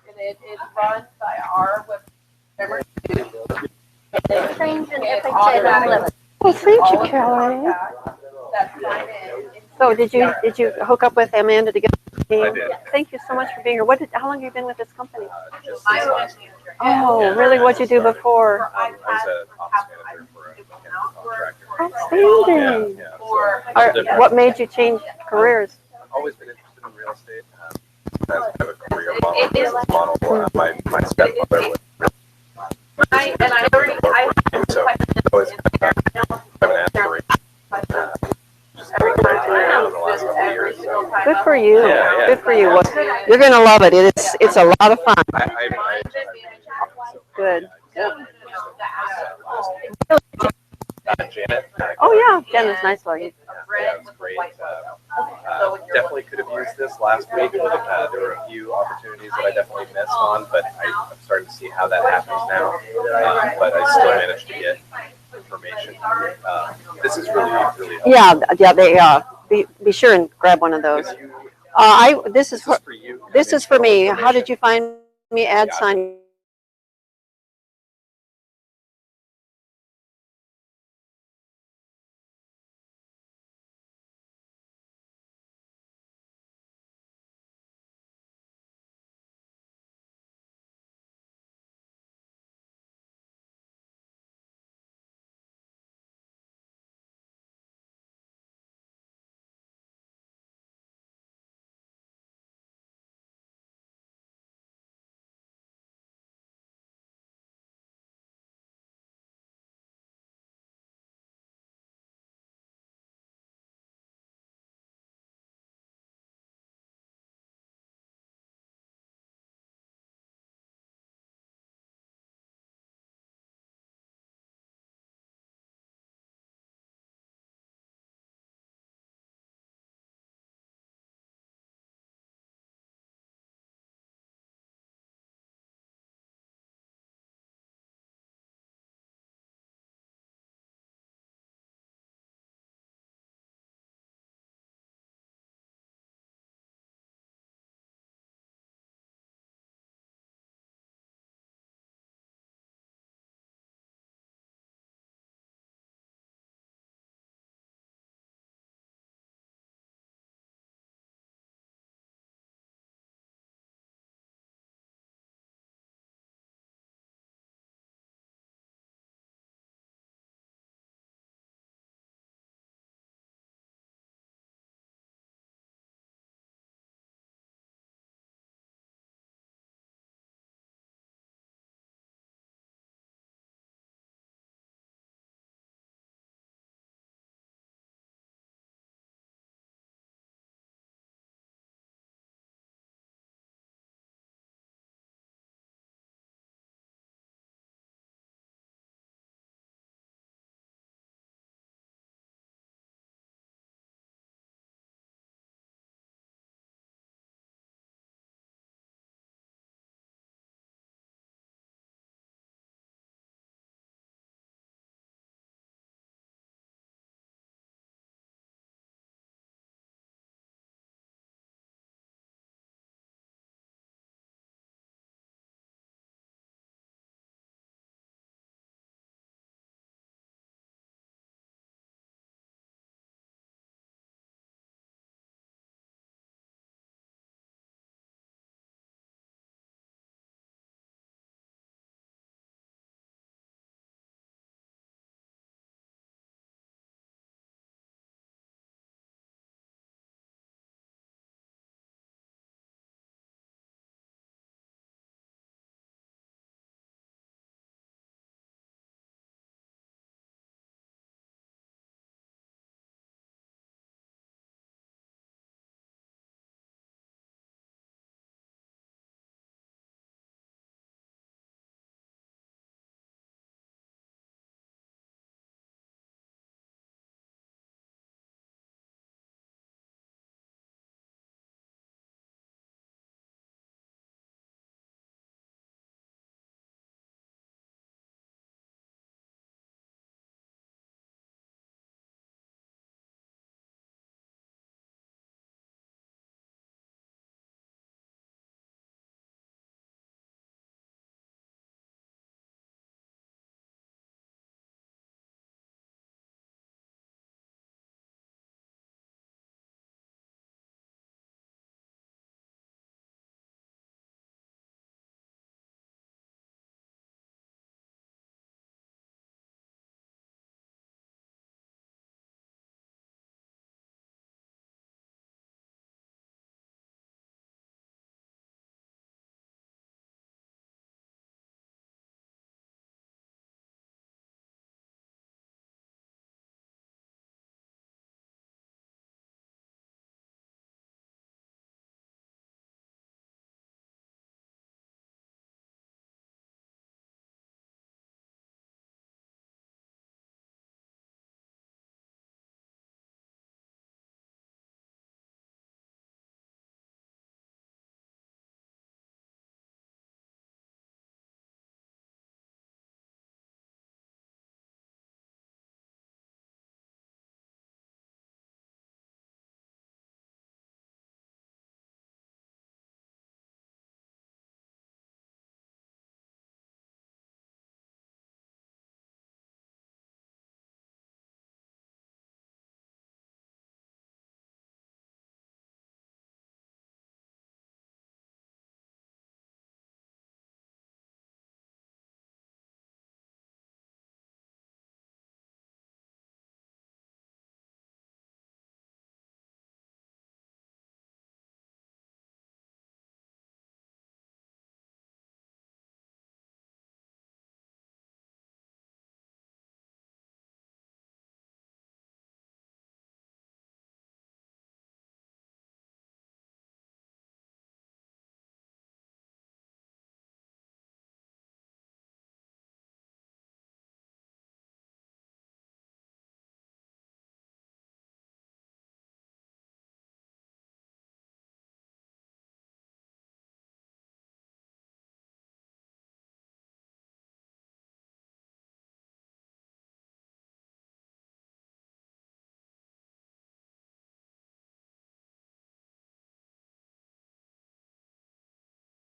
Speaker 3: and it is run by our web.
Speaker 1: Trains and FHA.
Speaker 2: Well, thank you, Kelly.
Speaker 3: That's mine.
Speaker 2: So did you hook up with Amanda to get the team?
Speaker 4: I did.
Speaker 2: Thank you so much for being here. How long have you been with this company?
Speaker 4: Just
Speaker 3: My
Speaker 4: this
Speaker 3: event
Speaker 4: last
Speaker 3: manager.
Speaker 2: Oh, really? What'd you do before?
Speaker 4: I was an office manager for a mechanical contractor.
Speaker 2: Outstanding.
Speaker 4: Yeah, so
Speaker 2: What made you change careers?
Speaker 4: I've always been interested in real estate. as kind of a career model, business model. My stepmother was so it's kind of an aspiration. Just kind of great to have in the last couple of years. So
Speaker 2: Good for you.
Speaker 4: Yeah.
Speaker 2: Good for you. Well, you're gonna love it. It's a lot of fun.
Speaker 4: I
Speaker 2: Good.
Speaker 4: Janet.
Speaker 2: Oh yeah, Jen is nice lady.
Speaker 4: Yeah, it was great. Definitely could have used this last week. There were a few opportunities that I definitely missed on, but I'm starting to see how that happens now. But I still managed to get information. This is really helpful.
Speaker 2: Yeah. They be sure and grab one of those. This is for
Speaker 4: you.
Speaker 2: me. How did you find me? Ad sign